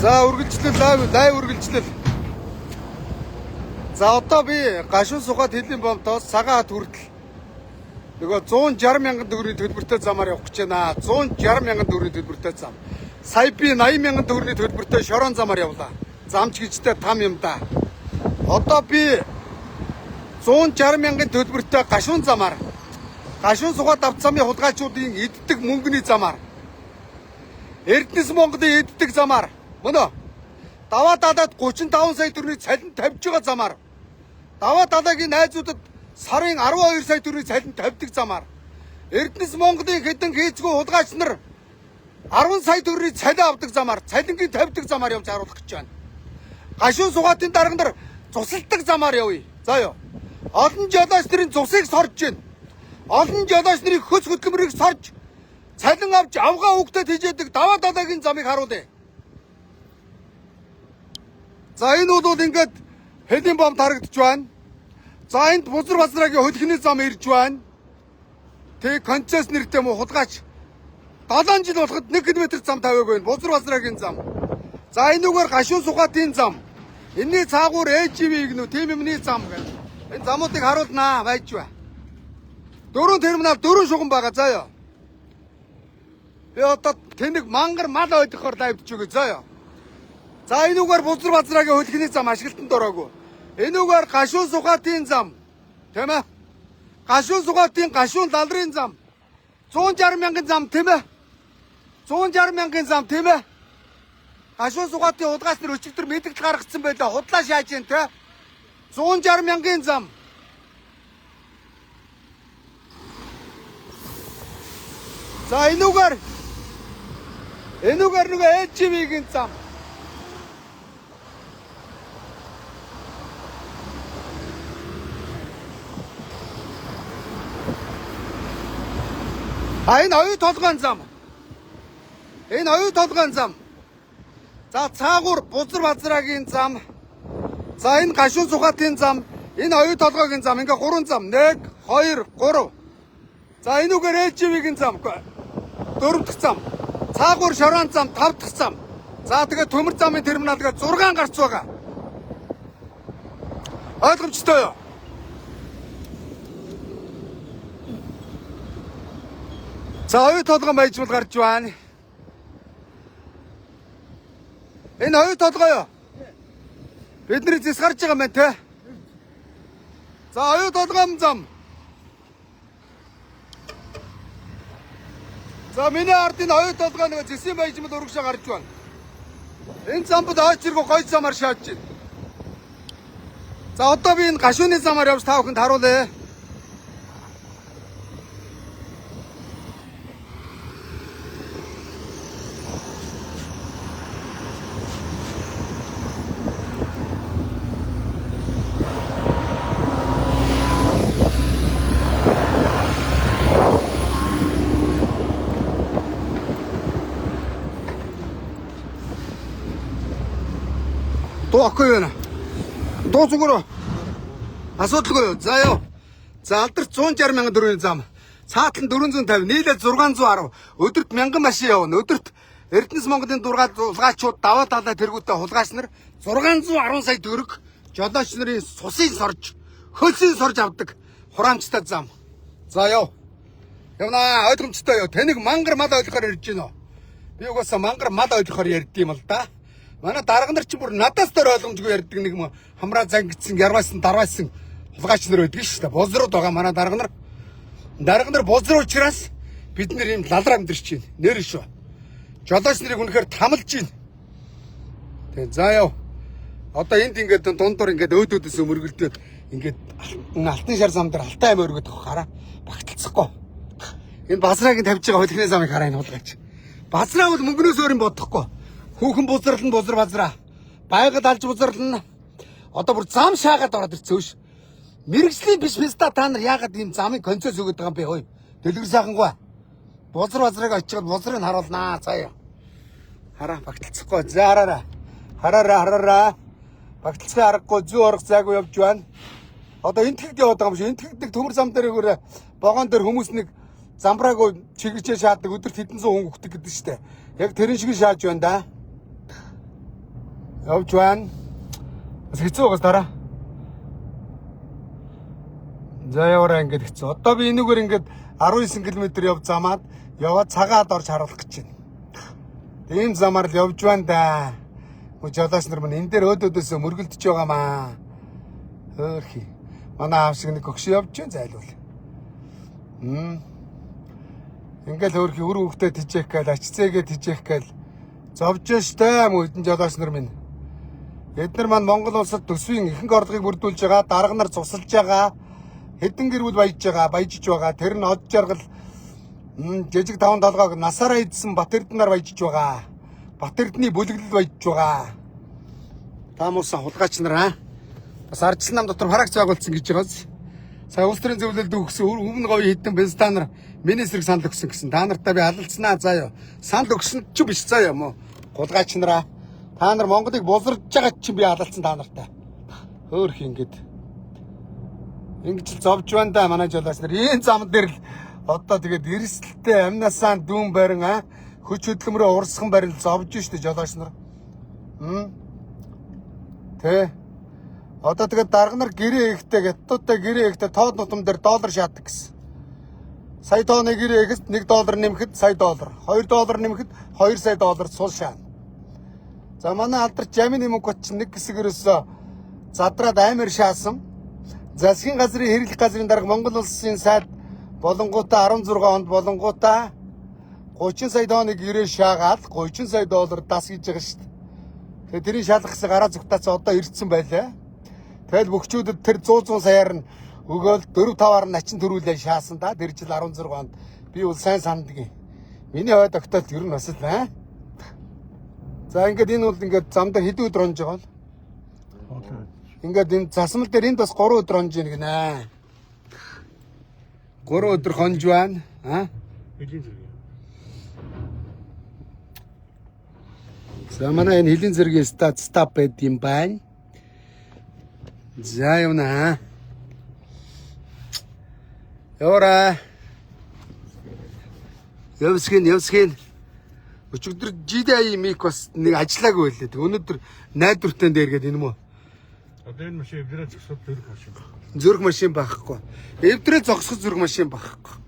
За үргэлжлэл лайв үргэлжлэл. За одоо би гашуун сухад хэлийн бомтоос цагаан хат хүртэл нөгөө 160 мянган төгрөгийн төлбөртэй замаар явах гэж байна. 160 мянган төгрөгийн төлбөртэй зам. Сая би 80 мянган төгрөгийн төлбөртэй шорон замаар явлаа. Замч гэжтэй там юм да. Одоо би 160 мянган төлбөртэй гашуун замаар гашуун сухад авт замын хулгайчдын иддэг мөнгөний замаар Эрдэнэс Монголын иддэг замаар мөнөө даваа далаад 35 сая төгрөгийн цалин тавьж байгаа замаар даваа далаагийн найзуудад сарын 12 сая төгрөгийн цалин тавьдаг замаар Эрдэнэс Монголын хэдэн хийцгүй хулгайч нар 10 сая төгрөгийн цалин авдаг замаар цалингийн тавьдаг замаар явж харуулах гэж байна. Гашуун сугаатын дарга нар цусалдаг замаар явъя. За ёо. Олон жолооч нарын цусыг сорж байна. Олон жолооч нарын хөс хөдөлмөрийг сорж цалин авч авгаа үгтэд хийжээдэг даваа далаагийн замыг харуулъя. За энэ бол ингээд хэдийн бомб тарагдж байна. За энд Бузар Базрагийн хөлхний зам ирж байна. Тэг концесс нэртэй муу хулгайч 7 жил болоход 1 км зам тавиагүй байна. Бузар Базрагийн зам. За энэгээр гашуун сугаатын зам. Энэний цаагуур ээживийг нүү тийм юмний зам гэх. Энэ замуудыг харуулнаа байж ба. 4 терминал 4 шугам байгаа заа ёо. Би одоо тэнэг мангар мал ойдохоор лайвдж өгөө заа ёо. За энэгээр Бузар Базрагийн хөлхний зам ашиглалтанд ороогүй. Энэгээр гашуун сугаатын зам. Тийм ээ. Гашуун сугаатын гашуун лалрын зам. 160 мянган зам тийм ээ. 160 мянган зам тийм ээ. Гашуун сугаатын хулгайч нар өчигдөр мэдээлэл гаргацсан байлаа. Худлаа шааж जैन те. 160 мянган зам. За энэгээр нөгөө ээживийн зам. Энэ оюу толгойн зам. Энэ оюу толгойн зам. За цаагуур Бузар Базрагийн зам. За энэ гашуун сугаатын зам. Энэ оюу толгойн зам. Ингээ 3 зам. 1 2 3. За энэгээр ээживийн зам. 4 дахь зам. Цаагуур шорон зам 5 дахь зам. За тэгээ төмөр замын терминал тэгээ 6 гарц байгаа. Ойлгомжтой юу? За оюу толгойн баяжмал гарч байна. Энэ оюу толгой юу? Бидний зэс гарч байгаа юм байна те. За оюу толгойн зам. За миний ардын оюу толгой нэг зэсийн баяжмал урагшаа гарч байна. Энэ замбад ойчиргоо гой замаар шааж байна. За одоо би энэ гашууны замаар явж та бүхэнд харуулъя. Доохгүй байна. Доо зүгээр. Асуудалгүй юу? За ёо. За алдарт 160 мянган төгрөгийн зам. Цаатлан 450, нийлээд 610. Өдөрт 1000 машин явна. Өдөрт Эрдэнэс Монголын дургаад хулгайчууд даваа далаа тэргүүтээ хулгайч нар 610 сая төгрөг жолооч нарын сусыг сорж, хөлсийг сорж авдаг хураамжтай зам. За ёо. Явна ойлгомжтой юу? Тэнэг мангар мал ойлгохоор ярьж гинөө. Би угаасаа мангар мал ойлгохоор ярьд юм л да. Манай дарга нар ч бүр надаас дөр ойлгомжгүй ярьдаг нэг юм хамраа зангидсан, ярвайсан, дарвайсан хулгайч нар байдаг шүү дээ. Бузрууд байгаа манай дарга нар бузруу учраас бид нэр юм лалраа амьдэрч байна. Нэр шүү. Жолооч нарыг үнэхээр тамалж байна. Тэгээ за яв. Одоо энд ингээд дундуур ингээд өөдөөдөөс мөргөлдөөд ингээд алтан шар зам дээр алтай ам өргөд хараа багталцахгүй. Энэ Базрагийн тавьж байгаа хөлхний замыг хараа энэ хулгайч. Базраа бол мөнгнөөс өөр юм бодохгүй. Хүүхэн бузарлан Бузар Базраа. Байгад алж бузарлан. Одоо бүр зам шаагаад ороод ирцээ ш. Мэргэжлийн биш феста та нар яагаад ийм замын концесс өгöd байгаа юм бэ хөөе. Дэлгэр сайхангүй. Бузар Базрааг очиод Бузрыг харуулнаа заяа. Хараа багталцахгүй. За хараараа. Хараараа. Багталцсан аргагүй зүү орох зайгүй явж байна. Одоо энэ тэгд яваад байгаа юм шиг. Энэ тэгдэг төмөр зам дээр өгөөрэ вагон дээр хүмүүс нэг замбраагүй чигэрчээ шаадаг өдөрт хэдэн зуун хүн өгдөг гэдэг штэ. Яг тэрэн шиг шааж байна да. Явж байна. Бас хэцүү байгаас дараа. За яваараа ингээд хэцүү. Одоо би энэгээр ингээд 19 км явж замаад яваад цагаад орж харуулах гэж байна. Тийм замаар л явж байна да. Жолооч нар мань энэ дээр өөдөөдөөсөө мөргөлдөж байгаамаа. Хөөхий. Манай аав шиг нэг өгш явж байна зайлвал. Ингээл хөөхий үр хөвгтөд тижээх гээл ачцээгээ тижээх гээл зовж штэ мөн хэдэн жолооч нар минь. Эдгээр маань Монгол улсад төсвийн ихэнх орлогыг бүрдүүлж байгаа, дарга нар цусалж байгаа, хэдэн гэрүүл баяжж байгаа. Тэр нь од жаргал жижиг таван толгойг насаараа идсэн Бат Эрдэнээр баяжж байгаа. Бат Эрдэнэ бүлэглэл баяжж байгаа. Таамуусан хулгайч нар бас ардчил нам дотор харагч байгуулсан гэж байгаас. Сая улс төрийн зөвлөлд өгсөн өмнө говийн хэдэн бензтанаар миний эсрэг санал өгсөн гэсэн. Та нартаа би алалцнаа заа юу. Санал өгсөн ч биш заа юм уу. Хулгайч нараа. Та нар Монголыг бузарж байгаа чинь би алалцсан та нартай. Хөөх ингэж л зовж байна да манай жолооч нар. Ийм зам дээр л одоо тэгээд эрсдэлтэй амнасаа дүүн барин хүч хөдөлмөрөө урсган барил зовж штэ жолооч нар. Тэ. Одоо тэгээд дарга нар гэрээ ихтэй гаттуудтай гэрээ ихтэй тоод нутам дээр доллар шаадаг гэсэн. Сая тооны гэрээ ихэст $1 нэмэхэд сая доллар, $2 нэмэхэд $2 сая сул шаана. За манай алдарч Жамины мөнгөт чинь нэг хэсгээрөөсөө задраад аймаар шаасан. Засгийн газрын хэрэглэх газрын дарга Монгол улсын сайд болонгуудаа 16 онд болонгуудаа 30 сая тонны гэрээ шаагаад $30 сая дас хийж байгаа шүү дээ. Тэгээ тэрийн шалгах хэсэг гараа зүгтаац одоо ирсэн байлаа. Тэгэл бөхчүүдэд тэр 100 саяар нь өгөөл 4-5-аар нь начин төрүүлээ шаасан да. Тэр жил 16 онд би бол сайн санддаг. Миний хойд огтолт ер нь бас л За ингээд энэ бол ингээд зам дээр хэдэн өдөр онж байгаа л. Ингээд энэ засмал дээр энд бас 3 өдөр онж ийн гинэ. 3 өдөр хонж байна. Хэлийн зэрэг. За манай энэ хэлийн зэргийн стап байд юм байна. За явна. Яваа. Явсгийн. Өчигдөр GDI мик бас нэг ажиллаагүй байлээ. Өнөөдөр найдвартай дээр гээд энэ мө. Одоо энэ машин эвдрээ зогсоод зүрх машин байна. Зүрх машин байхгүй. Эвдрээ зогсох зүрх машин байхгүй.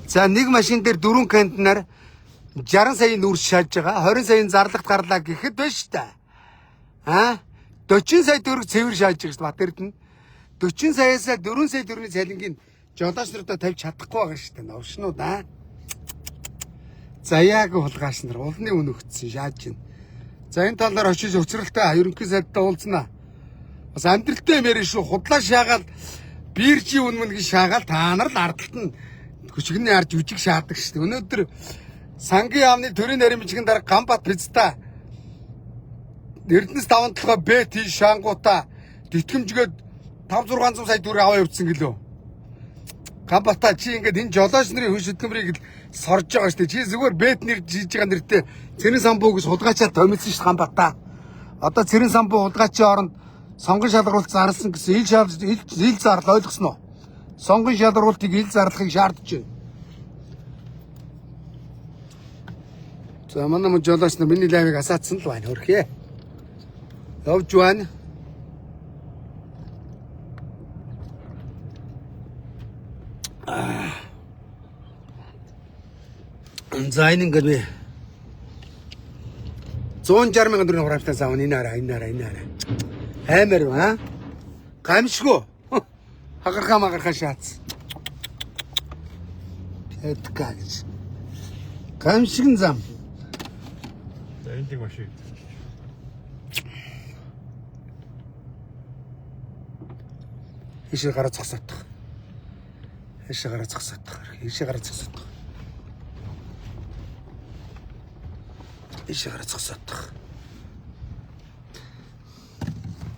За нэг машин дээр 4 кантнаар 60 сая нүүрс шааж байгаа. 20 саяын зарлагт гарлаа гэхэд байна шүү дээ. 40 сая төгрөг цэвэр шааж байгаа шүү Бат Эрдэнэ. 40 саяас 4 сая төгрөгийн цалингийн жолооч нартаа тавьж чадахгүй байгаа шүү дээ. Новшнууд Заяагийн хулгайч нар улны үн өгцсөн шааж байна. За энэ талаар очиж өцрөлтэй ерөнхий сайдтай уулзнаа. Бас амьдралтай юм ярина шүү. Худлаа шаагаад биржи үнмэн гэж шаагаад та нар л ардалт нь хүчгний арж үжиг шаадаг шүү дээ. Өнөөдөр сангийн яамны төрийн нарийн дарга Гамбат Пизта Эрдэнэс 5 толгой Б Т шаангуута тэтгэмжгээд 5-600 сая төгрөг аваа явуулсан гэлөө. Гамбата чи ингээд энэ жолооч нарын хүч хөдөлмөрийг сорж байгаа шүү дээ. Чи зүгээр бет нэр жиж байгаа нэртэй цэрэн самбуу гэж хулгайчаа томилсон шүү дээ Гамбата. Одоо цэрэн самбуу хулгайчийн оронд сонгон шалгаруулалт зарласан гэсэн ил зарлал ойлгосноо. Сонгон шалгаруулалтыг ил зарлахыг шаардж байна. За манай мөн жолооч нар миний лайвыг асаацсан л байна хөрхөө. Явж байна. За энэ ингээд би 160 мянган төгрөгийн хураамжтай заавна энэ арай. Аймаар гамшгүй. Хагархаа шаац. Эдгэж. Гамшигэн зам. За энэ тийг машин. Ишээ гараа зогсоодох. Ишээ гараа зогсоодох. Ишээ гараа зогсоодох.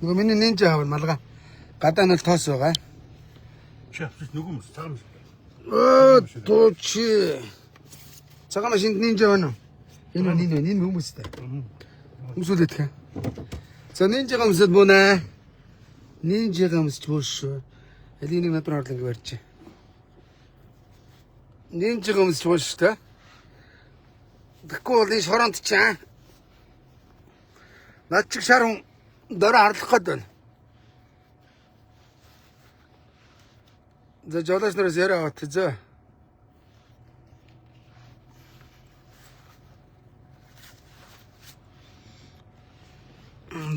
Нөгөө миний нинжа хавар малга. Гадаа нь л тоос байгаа. Чи авчих нөгөө мөс цагаан мөс. Тооч. Цагаан машинд нинжа байна уу? Энэ хүмүүстэй. Хүмүүсүүлээд хэ. За нинжагаа өмсөд бунаа. Нинжагаа өмсч бууш. Энийг нэг надад орлон ингэ барьж. Нинжагаа өмсч бууш та. Тэгэхгүй бол энэ шоронд чаа. Над чиг шар хүн дөрөө харлах гээд байна. За жолооч нараас яриа аваад зөө.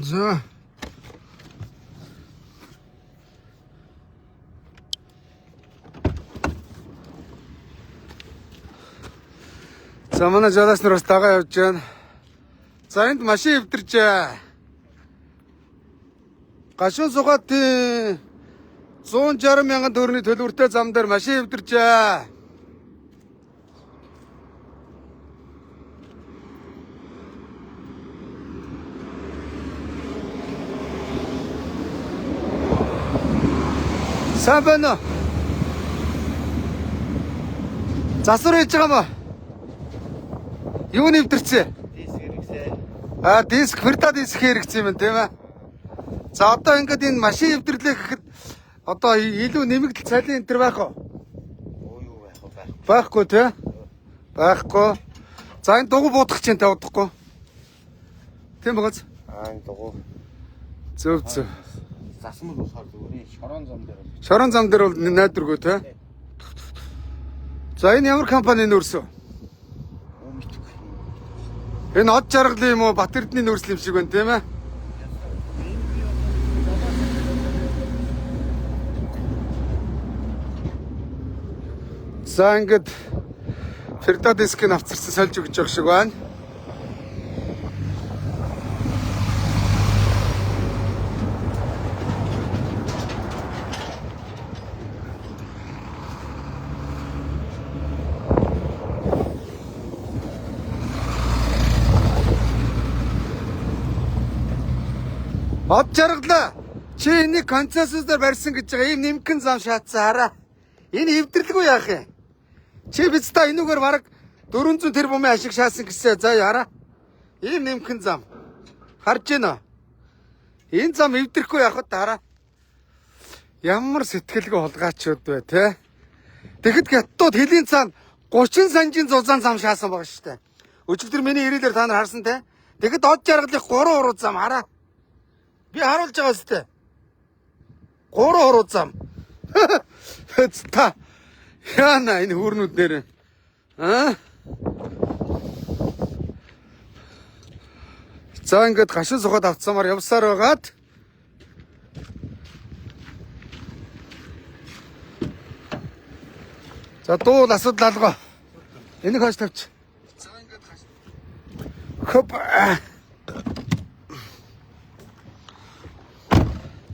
За. За манай жолооч нараас дагаа явж байна. За энд машин эвдэрчээ. Гашуун сугаад 160 мянган төгрөгийн төлбөртэй зам дээр машин эвдэрчээ. Сайн байна уу? Засвар хийж байгаа мó? Юу нэвдэрчээ? Диск хэрэгсээ. Диск, ферда диск хэрэгцсэн юм тийм ээ. За одоо ингээд энэ машин эвдэрлэх гэхэд одоо илүү нэмэгдэл цалин энэ төр байх уу? Юу байх вэ? Байхгүй тий? Байхгүй. За энэ дугуй буудах чинь тавдахгүй. Тийм багаз. Энэ дугуй. Зөв зөв. Засмал болохоор зүгээр шорон зам дээр. Шорон зам дээр бол найдваргүй тий? За энэ ямар компани нөөрсөн? Энэ од жаргалын юм уу? Бат Эрдэнэ нөөцл юм шиг байна тийм ээ? За ингээд ферда дискийг авцарсан сольж өгч явах шиг байна. Од жаргалаа. Чи энийг концессионоор барьсан гэж байгаа ийм нэмгэн зам шаатсан хараа. Энэ эвдэрлэгүй яах юм? Чи биз та энүүгээр бараг 400 тэрбумын ашиг шаасан гэсэн заа хараа. Ийм нэмгэн зам. Харж байна уу? Энэ зам эвдэрэхгүй яах вэ хараа. Ямар сэтгэлгүй холгаачуд вэ те? Тэгэхэд хятадууд хэлийн цаана 30 санжийн зузаан зам шаасан байгаа шүү дээ. Өчигдөр миний ирээлээр та нар харсан те? Тэгэхэд од жаргалын 3 уруу зам хараа. Би харуулж байгаа зү. 3 уруу зам. Та яана энэ хүүрнүүд нэр. За ингээд гашин сухад авцсамаар явсаар байгаад за дуул асуудал алгаа. Энийг хойш тавьчих. За ингээд гашин. Хоп.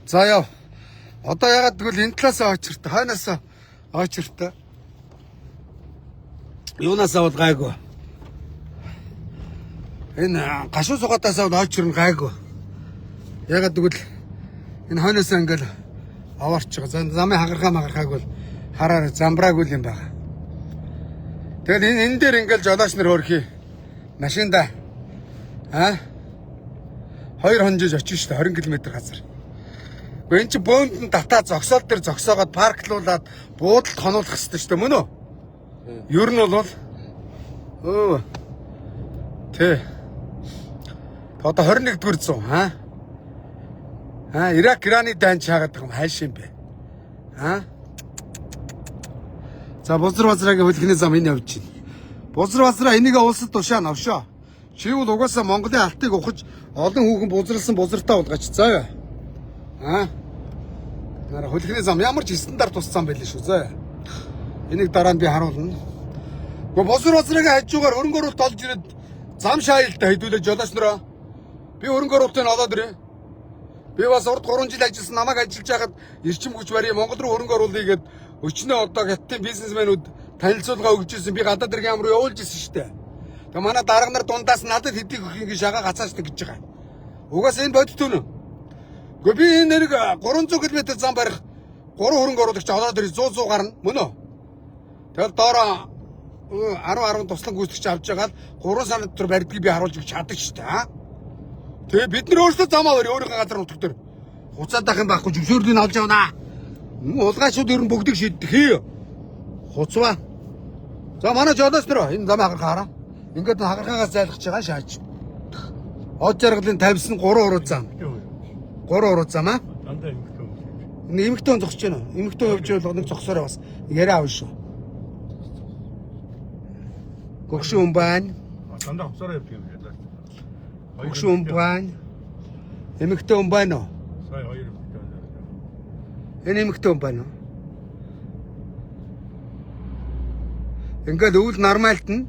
За яв. Одоо ягаад гэвэл энэ талаасаа очирт, хойноосоо очирт. Юунаасаа бол гайгүй. Энэ гашуун сугаатаасаа бол очирн гайгүй. Ягаад гэвэл энэ хойноосоо ингээл аваарч байгаа. Замын хагархааг бол хараар замбраагүй юм байна. Тэгэл энэ дээр ингээл жолооч нар хөрхий. Машинда 2 хонжиж очиж штэ 20 км газар. Энд чи бөөнд нь татаа зогсоол дээр зогсоогоод парклуулаад буудалд хонуулах хэрэгтэй шүү дээ мөн үү? Ер нь бол Тэ. Одоо 21-р зуун Ирак Ираны дайн чаагаад байгаа юм хайш юм бэ? За бузар базрагийн хөлхний зам энэ явж байна. Бузар базраа энийг улсад тушаа навшоо. Чи бол угаасаа Монголын алтыг ухаж олон хүүхэн бузарлсан бузартаа болгооч заа. Нара хөлхний зам ямар ч стандарт тус зам байл шүү заа. Энийг дараа нь би харуулна. Гэхдээ бузар базрагийн хажуугаар хөрөнгө оруулалт олж ирээд зам шаайлтаа хэдүүлээ жолооч нараа. Би хөрөнгө оруулалтыг олоод ирээ. Би бас урд 3 жил ажилласан намайг ажиллаж байгаад эрчим хүч барья Монгол руу хөрөнгө оруулъя гэд өчнөө одоо хятадын бизнесмэнүүд танилцуулга өгч ирсэн. Би гадаад иргэн руу явуулж ирсэн шүү дээ. Тэгээ манай дарга нар дундаас надад хэдийг өгөх ингэ шагаа гацаачдаг гэж байгаа. Угаас энэ бодит түн. Гэхдээ би энэ нэрийг 300 км зам барих 3 хөрөнгө оруулагч олоод ирээ 100 гарна мөн үү? Тэгэл доороо 10 туслан гүйцэтгэж авч байгаа л 3 сарын дотор барьдгийг би харуулж өгч чаддаг шүү дээ. Тэгээ бид нар өөрсдөө замаа барь өөрийнхөө газар нутаг дээр хуцаад ах юм байхгүй зөвшөөрлийг олж авнаа. Улгаачууд ер нь бүгдийг шийддэг хээ. Хуцваа. За манай жолооч нар энэ замаа хагархаараа. Ингээд хагархаагаас зайлгч байгаа шааж. Од жаргалын тавьсан 3 уруу зам. 3 уруу зам аа. Дандаа эмхтэй юм. Энэ эмэгтэй зогсож байна уу? Эмэгтэй явж байвал нэг зогсоорой бас. Яриа авна шүү. Гөгшин хүн байна. Дандаа хувцаараа явдаг юм ялаа. Гөгшин хүн байна. Эмэгтэй хүн байна уу? Сая 2 эмхтэй байна. Энэ эмэгтэй хүн байна уу? Ингээд өвөл нормалт нь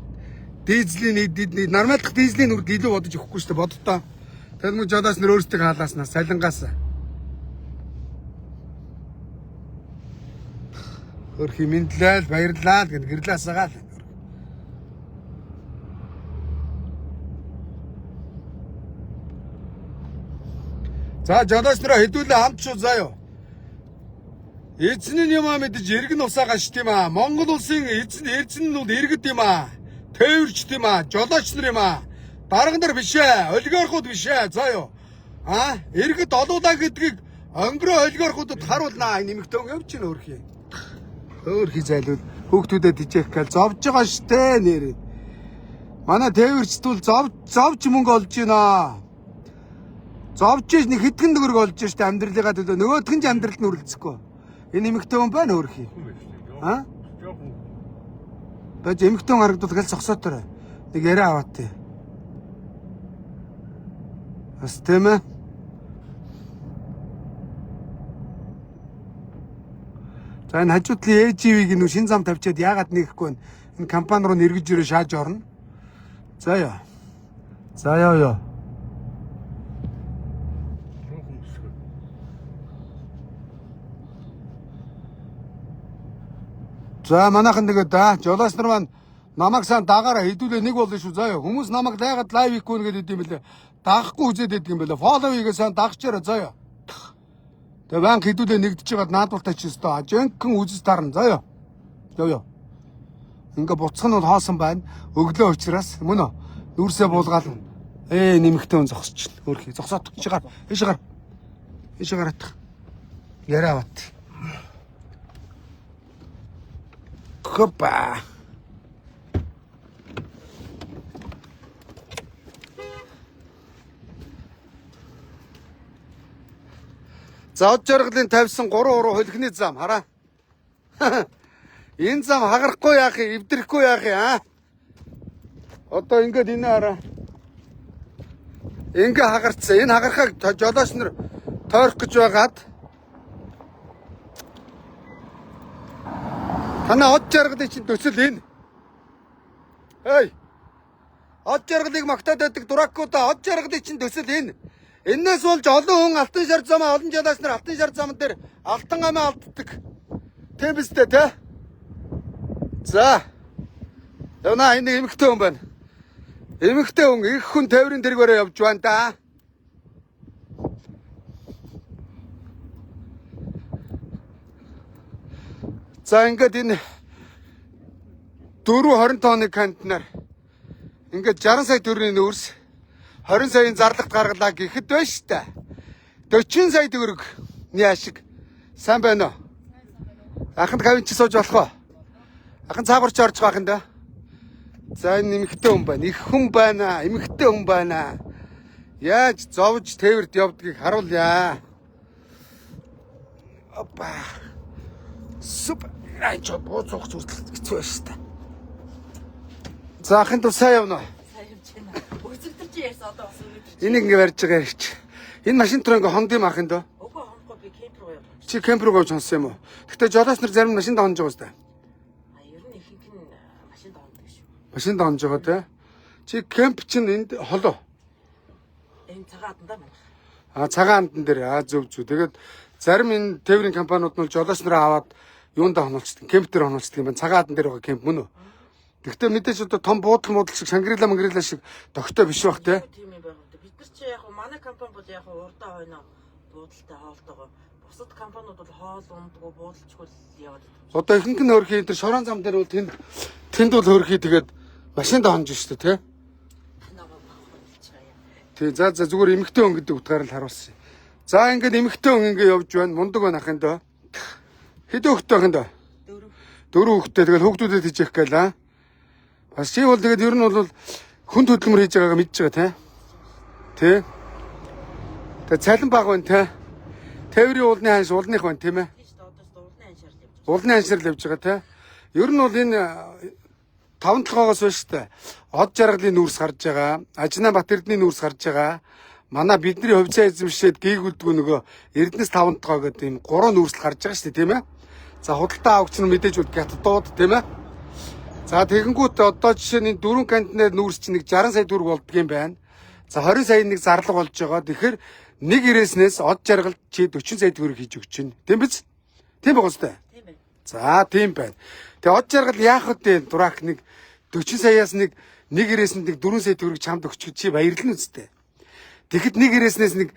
дизелийн нормалдах дизелийн үрд илүү бодож өгөхгүй шүү дээ. Боддоо. Тэгэл мөн жодоос нэр өөрсдөө хаалааснаас салингаас. Хөрх хэмнэлээ баярлаа гэд гэрлээсагаа л. За жодоос нэр хэдүүлээ хамт шүү заа юу. Эзэн нь юмаа мэдэж иргэн усаагаа шт юм аа. Монгол улсын эзэн нь бол иргэд юм аа. Тээвэрчт юм аа. Жолооч нар юм аа. Дарга нар биш ээ. Олигархууд биш ээ. Заа юу. Аа, иргэд олуулаа гэдгийг онгороо олигархуудад харуулнаа. Энэ нэмэгтэй явж гин өөрхий. Өөрхий зайлуул хүүхдүүдэд ижээх гал зовж байгаа штэ нэр. Манай тээвэрчт бол зовж мөнгө олж гинэ. Зовж иж нэг хэдхэн төгрөг олж штэ амьдралыгаа төлөө. Нөгөөх нь амьдралд нь үргэлцэхгүй. Энэ эмэгтэй хүн байна өөрхий. Аа? Бэж эмэгтэй хүн харагдвал гал зогсооторой. Нэг яриа аваад тий. Бас тийм ээ. За энэ хажуудлын ээживийг нүү шин зам тавьчаад яагаад нэгэхгүй вэ? Энэ компани руу нэргэж ирээ шааж орно. За яа. За яа. За манайхан тэгээд жолооч нар маань намайг сайн дагаараа хэдүүлээ нэг болно шүү заа ёо. Хүмүүс намайг дайгаад лайв хийхгүй нэгэд идэм бэлээ. Дагахгүй үзээд идэм бэлээ. Фоллоу хийгээ сайн дагчаараа заа ёо. Тэгээд банк хэдүүлээ нэгдэж байгаад наадвалтай ч өстөө ажинхэн үзэж тарна заа ёо. Ёо. Ингээ буцах нь бол хоосон байна. Өглөө учраас мөн үү? Нүрсээ буулгаал. Нэмэгтэй хүн зогсож байна. Өөрхий зогсоод чигаар. Ийшээ гар. Ийшээ гараадах. Яриа аваад. Хопа. За од жаргалын тавьсан 3 уруу хөлхний зам хараа. Энэ зам хагарахгүй яах юм, эвдрэхгүй яах юм аа? Одоо ингээд энэ хараа. Ингээ хагарцсан. Энэ хагархаг жолооч нар тойрох гэж байгаад танаа од жаргалын чинь төсөл энэ. Хей. Од жаргалыг магтаад байдаг дуракуудаа од жаргалын чинь төсөл энэ. Эннээс болж олон хүн алтан шар замаа олон жолооч нар алтан шар зам дээр алтан амиа алддаг. Тийм биз дээ те. За. Явна энэ эмэгтэй хүн байна. Эмэгтэй хүн их хүн тээврийн тэргээрээ явж байна да. За ингээд энэ 4-20 тонны контейнер ингээд 60 сая төгрөгийн нөөс 20 саяын зарлагт гаргалаа гэхэд байна штэ. 40 сая төгрөг яашиг. Сайн байна уу? Аханд кавинч сууж болох уу? Ахан цаагуурч орж байгаа юм да. За энэ эмэгтэй хүн байна. Их хүн байна. Эмэгтэй хүн байна. Яаж зовж тээвэрт явдгийг харуулъя. Опа. Супер. Ай ч бууцох зүртэл хэцүү байна штэ. За ахын туу сайн явна уу? Сайн явж байна. Үзэгдэрч ярьсан одоо бас өгөөд. Энийг ингээ барьж байгаа ярьч. Энэ машин дээр ингээ хонд юм ахын дөө. Үгүй хонохгүй би кемп руу явсан. Чи кемп руу гооч сонсон юм уу? Гэтэ жолооч нар зарим машин доонж байгаа сте. Ер нь ихэнх нь машин доондог шүү. Машин доонж байгаа те. Чи кемп чинь энд холоо. Энэ цагаан даа манайх. Цагаан амтан дээр зөв. Тэгээд зарим энэ тээврийн компаниуд нь жолооч нараа аваад юундаа хонолцдог. Кемп дээр хонолцдог юм байна. Цагаан амтан дээр байгаа кемп мөн үү? Гэхдээ мэдээж одоо том буудлын шиг Шангрила шиг тогтой биш бах те. Тийм юм байна. Бид нар чи яг манай компани бол яг урдаа хойно буудалтай хоолтойгоо. Бусад компаниуд бол хоол ундгүй буудалчгүй яваад байдаг. Одоо ихэнх нь хөрхий энэ шорон зам дээр бол тэнд бол хөрхий тэгээд машин доонж штэ те. Танаагаа багуулчихаа яа. Тий за зүгээр эмэгтэй хүн гэдэг утгаараа л харуулсан. За ингээд эмэгтэй хүн ингээд явж байна. Мундаг байна ахын дөө. Хэдэн хүүхдтэй ахын дөө? 4 хүүхдтэй тэгэл хүүхдүүдэд хижээх гээл аа. Бас чи бол тэгээд ер нь бол хүн хөдөлмөр хийж байгаагаа мэдж байгаа те. Тэ. Тэгээ цалин баг байна те. Тээврийн уулны ханш уулных байна тийм ээ. тийш одоос уулны аншаал явж. Уулны анширл явж байгаа те. Ер нь бол энэ 5-7-оос байна шүү дээ. Од жаргалын нүүрс гарч байгаа. Ажнаа Батэрдний нүүрс гарч байгаа. Манай бидний хувьцаа эзэмшээд гээгүүлдэггүй нөгөө Эрдэнэс 5-7 гэдэг ийм 3 нүүрсэл гарч байгаа шүү дээ тийм ээ. За худалдаа авагч нь мэдээж үл гятдууд тийм ээ. За тэгэнгүүт одоо жишээ нь 4 контейнер нүүрс чинь нэг 60 сая төгрөг болдго юм байна. За 20 сая нэг зарлага болж байгаа. Тэгэхээр нэг ирээснээс од жаргалд чи 40 сая төгрөг хийж өгч чинь. Тийм биз? Тийм байгаа үстэй. Тийм байна. За тийм байна. Тэгээ од жаргал яах вэ? Дурак нэг 40 саяас нэг ирээсэнд нэг 4 сая төгрөг чамд өгч чи баярлна үстэй. Тэгэхэд нэг ирээснээс нэг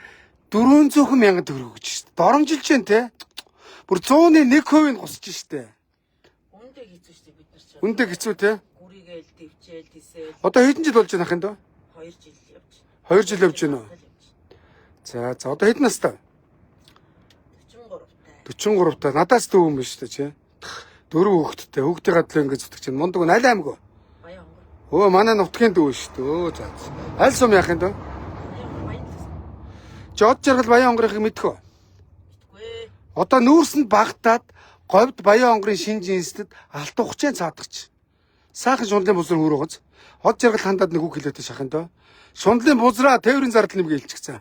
400 мянган төгрөг өгч штэ. Доромжилж जैन те. Бүр 100-ны 1% гусч штэ. Үндэ хийцүү шүү дээ бид нар ч. Үндэ хэцүү те. Гүрийгээл дэвчээл тийсэл Одоо хэдэн жил болж байна ахын дөө? 2 жил явж. 2 жил явж байна уу? За одоо хэдэн настай? 43 43 таа. та. Надаас дүү юм биш үү чи? 4 хүүхэдтэй. Хүүхдийн гадлаа ингэж зүтгэж чинь мундаг нь аль аймаг вэ? Баян онгор. Өө манай нутгийн дүү шүү дээ. За. Аль сум яахын дөө? Баян гэсэн. Жод жаргал Баян онгорыг мэдхүү. Мэдгүй. Одоо нүүрсэнд багтаад говьд Баян онгорын шинж институт алт ухчийн цаадагч. Саахан шундлын бузар хөрөөгөц. Ход жаргал хандаад нэг үг хэлээд шахын дөө. Шундлын бузраа тээврийн зардал нэмгээ илчихсэн.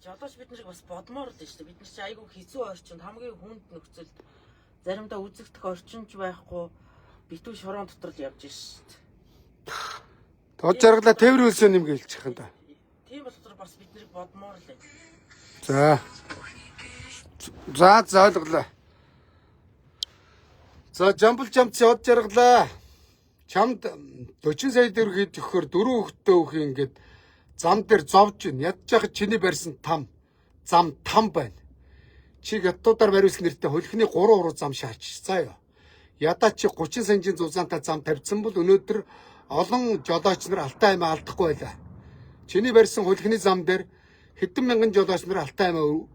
Жодооч бид нарыг бас бодмоор л дээ шүү дээ. Бид нар чи айгүй хэцүү орчинд хамгийн хүнд нөхцөлд заримдаа үзэгдэх орчинч байхгүй битүү шорон дотор л явж шүү дээ. Ход жаргалаа тээврийн үлсээ нэмгээ илчихсэн дөө. Тийм болохоор бас бид нарыг бодмоор л байна. За ойлголоо. За жамбал жамц од жаргалаа. Чамд 40 сая төгрөг хийж өгөхөөр 4 хүүхэдтэй өгөх юм гээд зам дээр зовж гин. Ядж яхад чиний барьсан зам там байна. Чи гятуудаар бариулсан нэртэй хөлхний 3 уруу зам шаач. За ёо. Ядаа чи 30 сантийн зузаантай зам тавьсан бол өнөөдөр олон жолооч нар алтай аймаа алдахгүй байлаа. Чиний барьсан хөлхний зам дээр хэдэн мянган жолооч нар алтай аймаа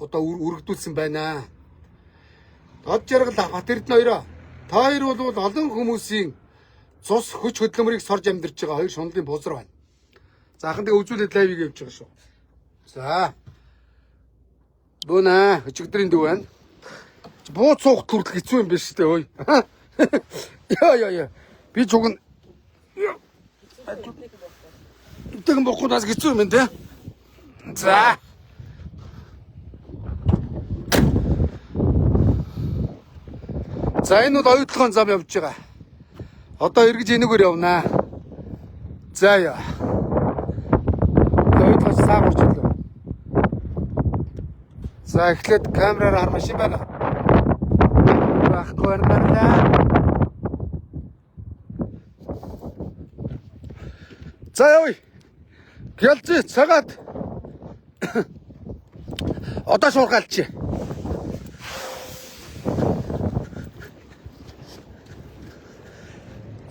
одоо үргэлдүүлсэн байна. Од жаргал Батэрдэн хоёроо. Та хоёр бол олон хүмүүсийн цус хүч хөдөлмөрийг сорж амьдарч байгаа хоёр шундлын бузар байна. За ахын тэгээ үзүүлээд лайвыг явж байгаа шүү. За. Бүүнэ өчигдрийн дүү байна. Буу цуух хүртэл хэцүү юм биш үү ой. Яа. Би чугн. Тэгэн бохудаас хэцүү юм те. За. За энэ бол оюутлогын зам явж байгаа. Одоо эргэж энэгээр явнаа. За яа. Оюутлогоос саагурч илүү. За эхлээд камераар хар машин байна. Байхгүй байна. За явъя. Гэлзээ цагаад. Одоо шуургалчих.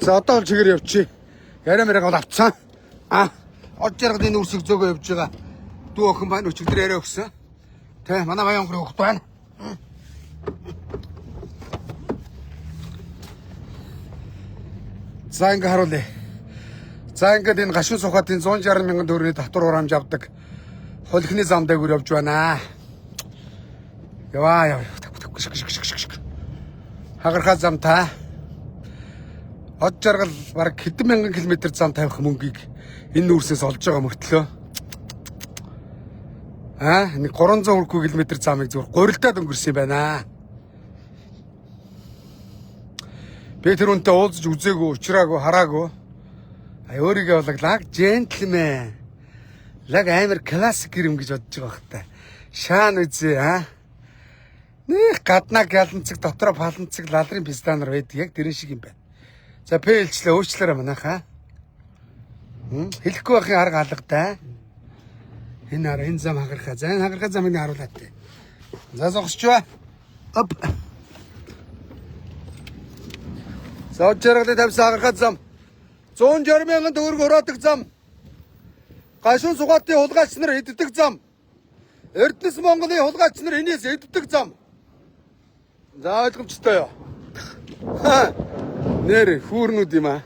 За одоо л чигээр явчих. Яриа мэрэг бол авцсан. Од жаргалын нүүрсийг зөөгөө явж байгаа. Дүү охин байна өчигдөр яриа өгсөн. Тэ манай Баян онгорын хөхт байна. За ингээ харуулъя. За ингээд энэ гашуун сухатын 160 мянган төгрөгийн татвар хураамж авдаг хөлхний зам дээгүүр явж байна. Яваа. Хагархаа замтай. Од жаргал бараг хэдэн мянган километр зам тавих мөнгийг энэ нүүрсээс олж байгаа мөртлөө. Нэг 300 км замыг зүгээр гурилдаад өнгөрсөн юм байна. Би тэр үнтэй уулзаж үзээгүй, учраагүй, хараагүй. Өөрийгөө лаг джентльмен. Лаг амар классик юм гэж бодож байгаа хөөхтэй. Шаан үзээ, Нэг гаднаа гяланцэг, дотроо паланцэг, лалрын пистанаар байдаг. Яг тэрэн шиг юм байна. За пэлчлээ уучлаарай манайхаа. Хэлэхгүй байхын арга алгатай. Энэ зам хагархаа. За энэ хагархаа замыг харуулаад тээ. За зогсч ба. Оп. За жаргалыг тавьсан хагархаа зам. 160 мянган төгрөг хураадаг зам. Гашуун сугаатын хулгайч нар хэддэг зам. Эрдэнэс Монголын хулгайч нар энэс хэддэг зам. За ойлгомжтой юу? Нэр хүүрнүүд юм аа.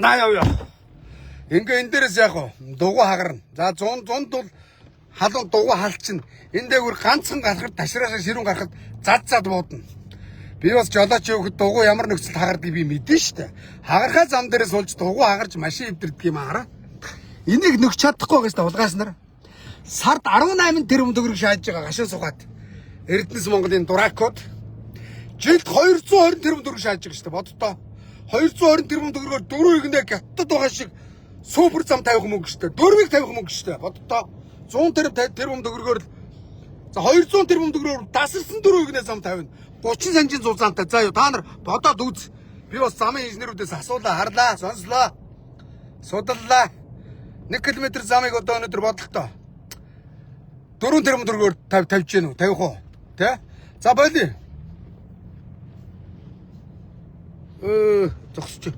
За явъя. Ингээ энэ дээрээс яг дугуй хагарна. За 100 бол халуун дугуй халчин. Энэ дээгүүр ганцхан гарахад ташраашаа ширүүн гарахад зад буудна. Би бас жолооч явахад дугуй ямар нөхцөлд хагардгийг би мэдэн штэ. Хагархаа зам дээрээ суулж дугуй хагарч машин эвдэрдэг юм аа. Энийг нөхч чадахгүй гэж улгаас нар. Сард 18 тэрбум төгрөг шааж байгаа гашуун сухад. Эрдэнэс Монголын дуракод жилд 220 тэрбум төгрөг шааж байгаа штэ бодтоо. 220 тэрбум төгрөгөөр дөрөв игнэ гаттад байгаа шиг супер зам тавих мөнгө штэ. Дөрвийг тавих мөнгө штэ. Бодтоо 100 тэрбум төгрөгөөр за 200 тэрбум төгрөгөөр тасарсан дөрөв игнэ зам тавина. 30 санжийн зузаантай. За юу та нар бодоод үз. Би бас замын инженерүүдээс асуулаа, харлаа, сонслоо. Судаллаа. 1 км замыг одоо өнөөдөр бодлоо. 4 тэрбум төгрөгөөр тавьж гэнэ үү? Тавих уу? Тэ? За болий. Зогсож.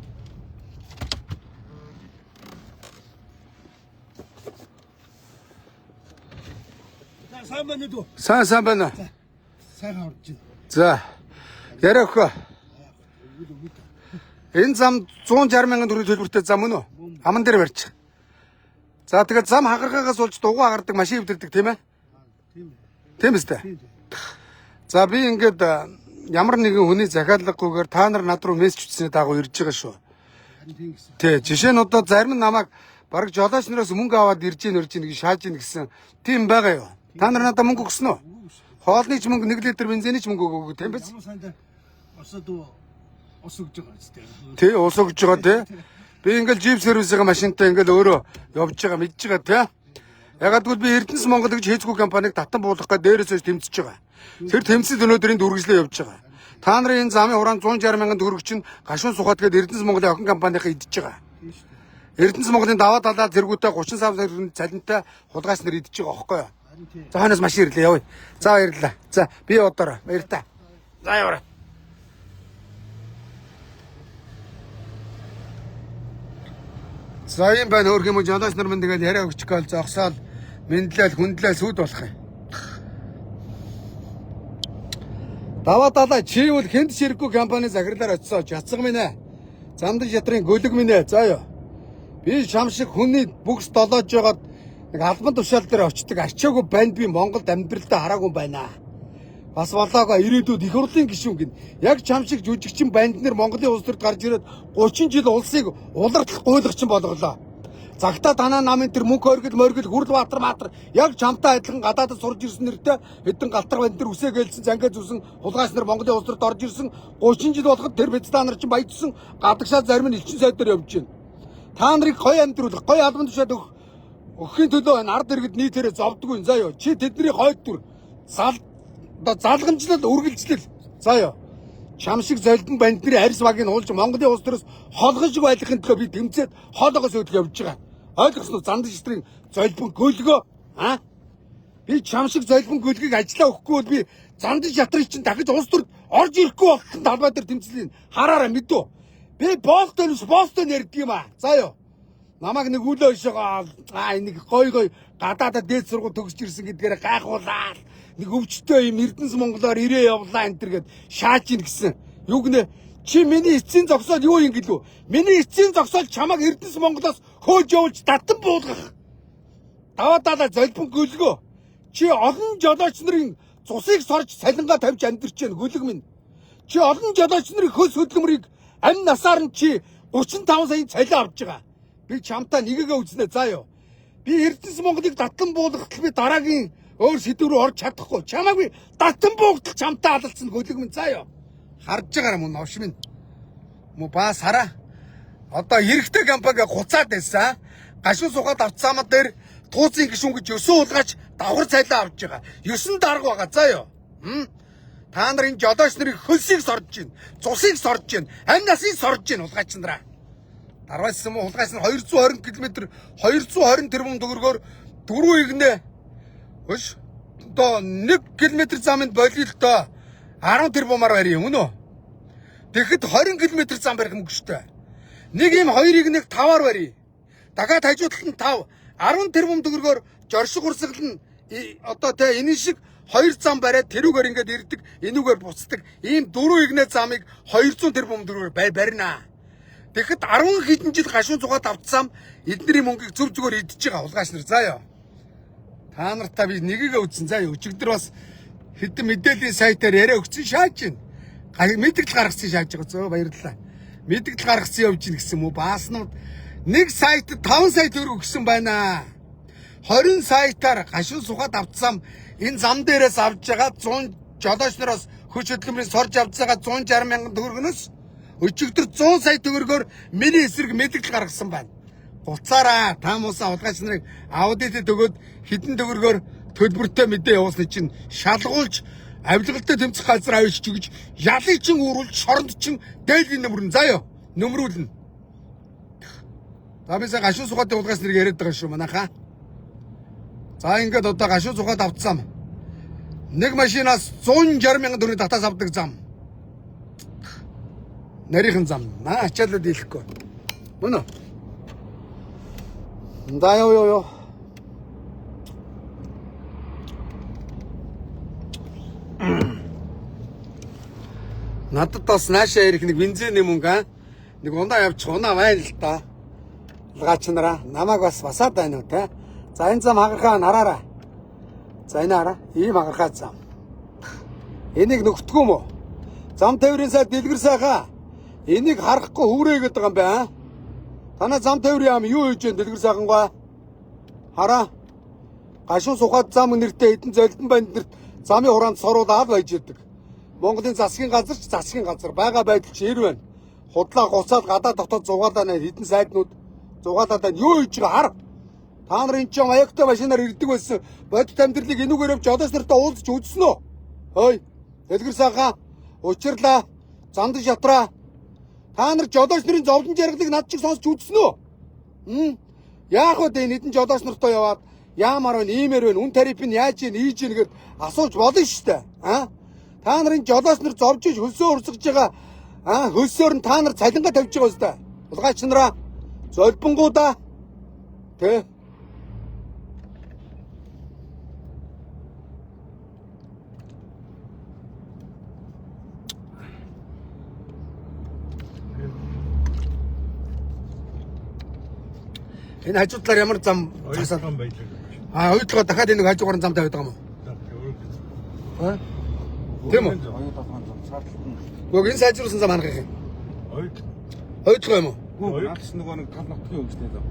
сайн байна уу? Сайн байна. Сайн орж байна. За. Яриах. Энэ зам 160 мянган төгрөг төлбөртэй зам мөн үү? Аман дээр барьчих. За тэгээд зам хагаргаагаас болж дугуй хагардаг машин эвдэрдэг тийм ээ? Тийм үстэй. За би ингээд ямар нэгэн хүний захиалгагүйгээр та нар над руу мессеж бичсэний дагуу ирж байгаа шүү. Тий, жишээ нь одоо зарим нь намайг бараг жолооч нараас мөнгө аваад ирж гин гэж шааж гин гэсэн тийм байгаа юу? Та нар надад мөнгө өгсөн үү? Хоолны ч мөнгө 1 литр бензиний ч мөнгө өгөөгүй тийм биз? Осод ус өгж байгаа ч тийм. Тий, ус өгж байгаа тий. Би ингээл джип сервисийн машинтай ингээл өөрөө явж байгаа мэдж байгаа тий. Ягагтгүй би Эрдэнэс Монгол гэж хийцгүй компаниг татан буулгах га дээрээс тэмцэж байгаа. Тэр тэмцэл өнөөдрийн дүргэжлээ явж байгаа. Та нарын энэ замын хураан 160 мянган төгрөг чинь гашуун сухад гээд Эрдэнэс Монголын охин компанийхаа идэж байгаа. Эрдэнэс Монголын даваа талаа зэргүүтээ 30 сав цалинтай хулгайс нар идэж байгаа байхгүй юу? За ханаас машин ирлээ явъя. За баярлалаа. За би одоороо баяртай. За яваа. За юм байна өөр юм жолооч нар мэн тэгэл яриа өгчих гал зогсоол мэдлэл хүндлэл сүд болох юм. Даваа талаа чи бол хэнд ширхгүү компани захирлаар очисоо жацсан минь ээ. Замдан шатрын гөлөг минь ээ. За ёо. Би шам шиг хүний бүгс долоож жагаад нэг албан тушаал дээр очдог арчаагүй банд би Монголд амьдралдаа хараагүй байна. Бас болоогоо ирээдүйд их хурлын гишүүн гин. Яг чам шиг жүжигчин банд нар Монголын улс төрд гарч ирээд 30 жил улсыг улирлах гуйлагчин болголоо. Загтаа танаа намын тэр мөнх моргил хүрл баатар маатар яг чамтай адилхан гадаадд сурж ирсэн нэртэй хэдэн галтар банд тэр үсээ гэлсэн зангиа зүсэн хулгайч нар Монголын улс төрд орж ирсэн 30 жил болоход тэр бэцдаа нар чинь баяжсан гадагшаа зарим нь элчин сайд дээр явж байна. Та нарыг гоё амьдруулах, гоё албан тушаал өгөхийн төлөө энэ ард иргэд нийтээрээ зовдгүй. За ёо. Чи тэдний хойд дүр залгамжлал үргэлжлэл. За ёо. Чам шиг золбон бандны арьс багийг хуулж Монголын улс төрөөс холгон шиг байлгахын төлөө би тэмцээд хоолоогоос өдгөө явж байгаа. Ойлгосноо зандан шитрийн золбон гөлгөө. Аа? Би чам шиг золбон гөлгийг ажиллаа өгөхгүй бол би зандан шатрыг чинь дахиж улс төрд орж ирэхгүй болсон талбай дээр тэмцлийн хараараа мэдв. Би Бостон ярьдаг юм аа. За ёо. Намайг нэг үлээ өшөөгөө нэг гой гадаадаа дээд сургууль төгсөж ирсэн гэдгээр гайхуулаад нэг өвчтөе юм Эрдэнэс Монголоор ирээ явлаа энэ төр гэд шааж ийн гэсэн. Юу гэнэ чи миний эцсийн зогсоол юу юм гэлүү? Миний эцсийн зогсоол чамайг Эрдэнэс Монголоос хөөж явуулж татан буулгах. Даваа талаа золбон гөлгөө. Чи олон жолооч нарын цусыг сорж салингаа тавьж амьдэрч байна гөлөг минь. Чи олон жолооч нарын хөлс хөдөлмөрийг амь насаар нь чи 35 сая цалин авч байгаа. Би чамтай нэгэгээ үзнэ заа ёо. Би Эрдэнэс Монголыг татан буулгахад би дараагийн өөр сэдв рүү орж чадахгүй. Чамайг би татан буугдал чамтай алалцсан гөлөг минь заа ёо. Харж байгаараа мөн новш минь. Мо бас хараа. Одоо эрэгтэй компани хуцаад байсан. Гашуун сухад авцаамад дээр тууцын гишүүн гэж өсөө уулгаач давхар цайлаа авч байгаа. 9 дарга байгаа заа ёо. Та нарын жолооч нарыг хөлсийг сорж гин, цусыг сорж гин, амь насыг сорж гин улгаач нараа. Дарвайсан муу хулгайс нь 220 км 220 тэрбум төгрөгөөр дөрөв игнэ. Хөш. Одоо 1 км замын болио л доо 10 тэрбумаар барья юм уу? Тэгэхэд 20 км зам барих мөнгө штэ. Нэг юм 2 игнэг 5-аар барья. Дахиад хажуудлах нь 5 10 тэрбум төгрөгөөр жоршиг урсгал нь одоо тэ энэ шиг 2 зам бариад тэрүүгээр ингээд ирдэг, энүүгээр буцдаг. Ийм 4 игнэ замыг 200 тэрбум төгрөгөөр барина. Тэгэхэд 10 хэдэн жил гашуун цугаад авцсан эдний мөнгийг зөв зүгээр идчихэж байгаа улгаач нар. За ёо. Та нартаа би нэгийг үзсэн. За өчигдөр бас хэдэн мэдээллийн сайтаар яриа өгсөн шааж байна. Мэдгэл гаргасан шааж байгаа. Зөө баярлалаа. Мэдгэл гаргасан явж гин гэсэн мүү бааснууд нэг сайтад 5 сая төгрөг өгсөн байна. 20 сайтаар гашуун сухад авцсан энэ зам дээрээс авж байгаа 100 жолооч нараас хүч хөдөлмөрийн сорж авч байгаа 160 мянган төгрөгнөөс өчигдөр 100 сая төгрөгөөр миний эсрэг мэдгэл гаргасан байна. Буцаараа та муусаа улгаач нарыг аудитэд өгөөд хідэн төгрөгөөр төлбөртэй мэдээ явуулсан чинь шалгуулж авилгалтай тэмцэх газар авчиж өгч ялыг чин уруулж шоронд чин дээдлийн нөмрөн заяа нөмрүүлнэ. За бисаа гашуун сухатын улгаач нарыг яриад байгаа шүү манайхаа. За ингээд одоо гашуун сухад авцсан. Нэг машинаас 160 мянган төгрөгийн татаас авдаг зам. Нарийнхан зам. Ачаалаад ийлэхгүй. Мөн үү? Да ёо. Надад бас наашаа ирэх нэг бензиний мөнгө аа. Нэг унаа явчих унаа байна л да. Улгаач нараа намайг бас басаад байна уу те. За энэ зам хагархаа нараараа. За энэ хараа. Ийм хагархаа зам. Энийг нөхтгөө мө. Зам тээврийн сайд дэлгэр сайхаа. Энийг харахгүй хүүрээ гэдэг юм байна. Танаа зам тээврийн ам юу хийж вэ дэлгэр сайхангаа? Хараа. Гашуун сухад зам нэртэй хэдэн золдон бандэрт замын хураанд соруулаад байж идэг. Монголын засгийн газар ч засгийн газар байгаа байдал чи ир байна. Худлаа гоцаад гадаа дотоод зугаалаа хэдэн сайднууд зугаалаад байна. Юу хийж байгаа хар. Та нар энэ ч аягатай машинаар ирдэг байсан. Бодит амьдралыг энүүгээр явж одоос нартаа уулзч үзсэн үү? Хөөе. Дэлгэр сайхаа. Учирлаа. Занд шатраа. Та нар жолооч нарын зовлон жаргалыг над чиг сонсч үзсэн үү? Яах вэ энэ хэдэн жолооч нартай яваад яамаар вэ иймэр вэ үн тарифыг яаж ийн ийж ийн гэд асууж болно шүү дээ. Та нарын жолооч нар зовж иж хөлсөө урсгаж байгаа хөлсөөр нь та нар цалингаа тавьж байгаа үстэй. Улгаач нараа золбонгуудаа тэ энэ хажуудлаар ямар зам засаад хоёулаа дахиад энэ хажуугаар зам тавиад байгаа юм уу? Тийм үү? Гүг энэ сайжруулсан зам хангах юм. Хоёулаа юм уу? Наадс нөгөө нэг тал нутгийн өгснээ зам.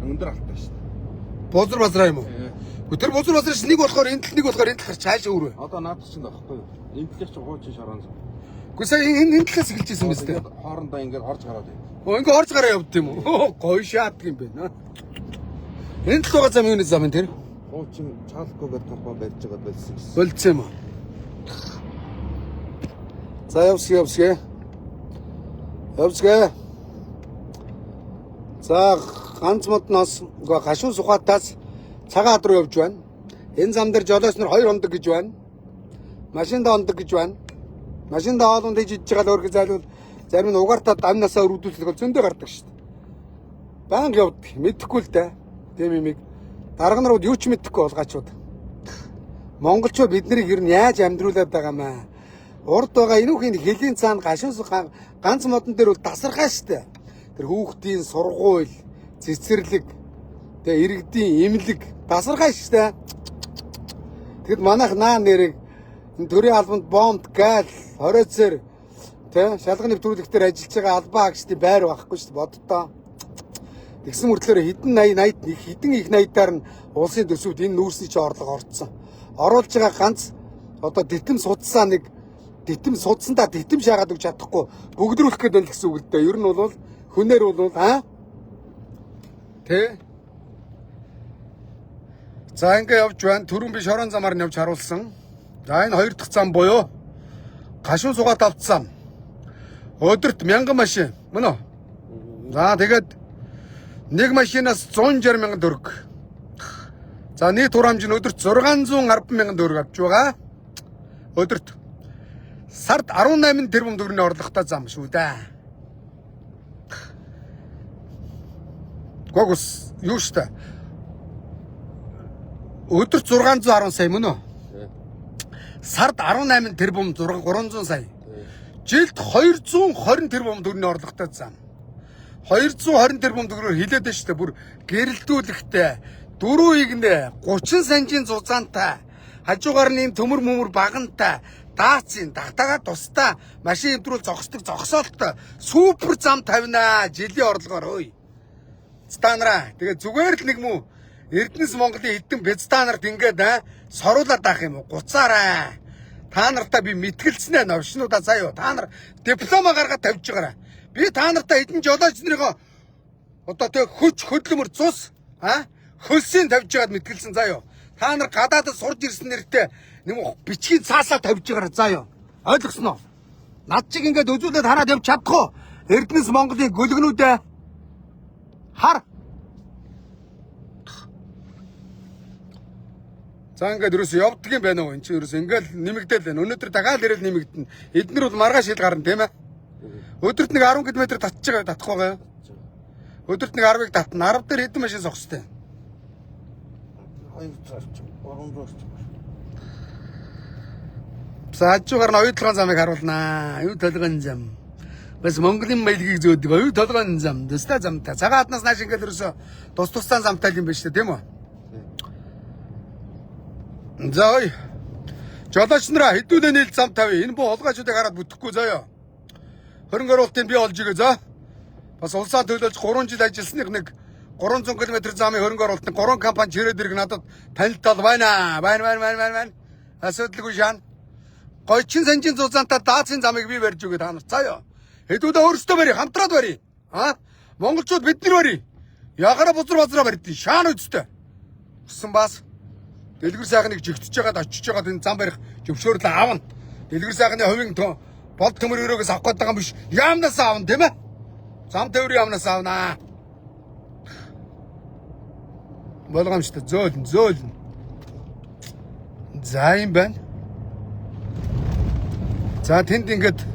Өндөр алтай шүү дээ. Бузар базраа юм уу? Тэр бузар базраа чинь нэг болохоор энэ тал нэг болохоор энэ тал гарч хааш өөр вэ? Одоо наадс чинь байхгүй юу? Энэ талын чинь хуучин шорон зам. Гэхдээ сая энэ талаас эхэлж ирсэн биз дээ. Хоорондоо ингээд орж гараад байна. Ингээ орж гараа явд юм уу? Гоё шааддаг юм байна. Энэ тал байгаа зам юуны зам энэ тэр? Хуучин чаалахгүй гэдэг компани барьж байгаа байсан гэсэн. Болцсон юм уу? За явсгээ. За ганц модноос гашуун сухатаас цагаан ад руу явж байна. Энэ зам дээр жолооч нар 2 хондог гэж байна. Машиндаа хондог гэж байна. Машиндаа хоолунд хийж иж байгаа л өөрхий зайлвал зарим нь угаартаа дамнасаа өргөдүүлэх зөндөө гардаг шүү дээ. Банк явдаг. Мэдэхгүй л дээ. Тийм юмыг дарга нарууд юу ч мэдэхгүй улгаачууд. Монголчууд биднийг ер нь яаж амьдруулад байгаа маа. Урд байгаа энүүхийн хэлийн цаана гашуун ганц модон дээр бол дасархаа штэ. Тэр хүүхдийн сургууль, цэцэрлэг, тэгээ иргэдийн эмнэлэг дасархаа штэ. Тэгэд манайх наа нэрийг энэ төрийн албанд бомб, гал, хоройцэр тэ шалганы нэвтрүүлэгтэр ажиллаж байгаа албаа агчдын байр байхгүй штэ боддоо. Тэгсэн мөртлөөр хэдэн 80 хэдэн их 80-аар нь улсын төсөвд энэ нүүрсний чи орлого орцсон. Оруулж байгаа ганц одоо дэтэм судсаа нэг дэтэм судсандаа дэтэм шаагаад өгч чадахгүй бүгдрүүлэх гээд байна гэсэн үг л дээ. Ер нь бол хүнээр бол Тэ. За ингээ явж байна. Түрүүн би шорон замаар нь явж харуулсан. За энэ 2 дахь зам буюу гашуун сугаад авцсан. Өдөрт 1000 машин. Мөн үү? За тэгээд нэг машинаас 160 мянган төгрөг. За нийт хурамж нь өдөрт 610 мянган төгрөг авч байгаа. Өдөрт сард 18 тэрбум төгрөгийн орлоготой зам шүү дээ. Гогос юу штэ. Өдөрт 610 сая мөн үү? Сард 18 тэрбум 300 сая. Жилд 220 тэрбум төгрөгийн орлоготой зам. 220 тэрбум төгрөгөөр хилээд байна шүү дээ. Бүр гэрэлтүүлэхтэй 4 игнэ 30 санжийн зузаантай хажуугаар нь юм төмөр мөмөр багантай даацын дагтагаа тустай машин хэвдрүүл зогсоолтой супер зам тавина жилийн орлогоор ой. Станараа тэгээ зүгээр л нэг мүү Эрдэнэс Монголын хэдэн бэзданарт ингээд соруулаад авах юм уу? Гуцаарай. Та нартаа би мэтгэлцнэ новшнуудаа заяа. Та нар диплома гаргаад тавьж байгаарай. Би та нартаа хэдэн жолооч нарыгоо одоо тэг хөч хөдлөмөр цус хөлсийн тавьж байгаад мэтгэлцэн заяа. Та нар гадаадд сурж ирсэн нэртэй нэг бичгийн цаасаа тавьж байгаарай заяа. Ойлгосноо? Над чиг ингээд үзүүлээд хараад явж чадахгүй. Эрдэнэс Монголын гөлгнүүдээ хар. За ингээд ерөөсө явдаг юм байна уу? Энд чи ерөөсө ингээд нэмэгдээл байна. Өнөөдөр дахиад ирэл нэмэгдэнэ. Эднэр бол маргааш хил гарна тийм ээ. Өдөрт нэг 10 км татчих байгаа татах байгаа. Өдөрт нэг 10-ыг татна. 10 дээр хэдэн машин зогстой. 200 орчим, 300 орчим. Хажуугаар нь оюутлогын замыг харуулнаа. Оюу толгойн зам. Бас Монголын маялгийг зөөдөг оюу толгойн зам. Дэстэй замтай. Цагаан хаднаас нааш ингээд ерөөсө тус-тустай замтай юм байна шүү дээ, тийм үү? За ой. Жолооч нараа хэдүүлээ нийл зам тавь. Энэ буу холгоочдыг хараад бүтэхгүй заяа. Хөрөнгө оруулалтыг би олж игээ за. Бас улсаа төлөөлж 3 жил ажилласных нэг 300 км замын хөрөнгө оруулалтын 3 компани чирээд ирэх надад танилтал байна. Байна. Асуудалгүй шаан. Гойчин санжийн зузаантай даацын замыг би барьж өгөө та нарт заяа. Хэдүүлээ өөрсдөө барь, хамтраад барь. Монголчууд бид нар барь. Ягаараа бузар барьдیں۔ Шаан үсттэй. Усан бас дэлгэр сайхныг жигтж байгаад очиж байгаад энэ зам барих зөвшөөрлөө аавна. Дэлгэр сайхны хувийн бол төмөр өрөөгөөс авах гэдэг юм биш. Яамнаас аавна тийм ээ? Зам төврийн яамнаас аавнаа. Болгоомжтой зөөлн. За юм байна. За тэнд ингээд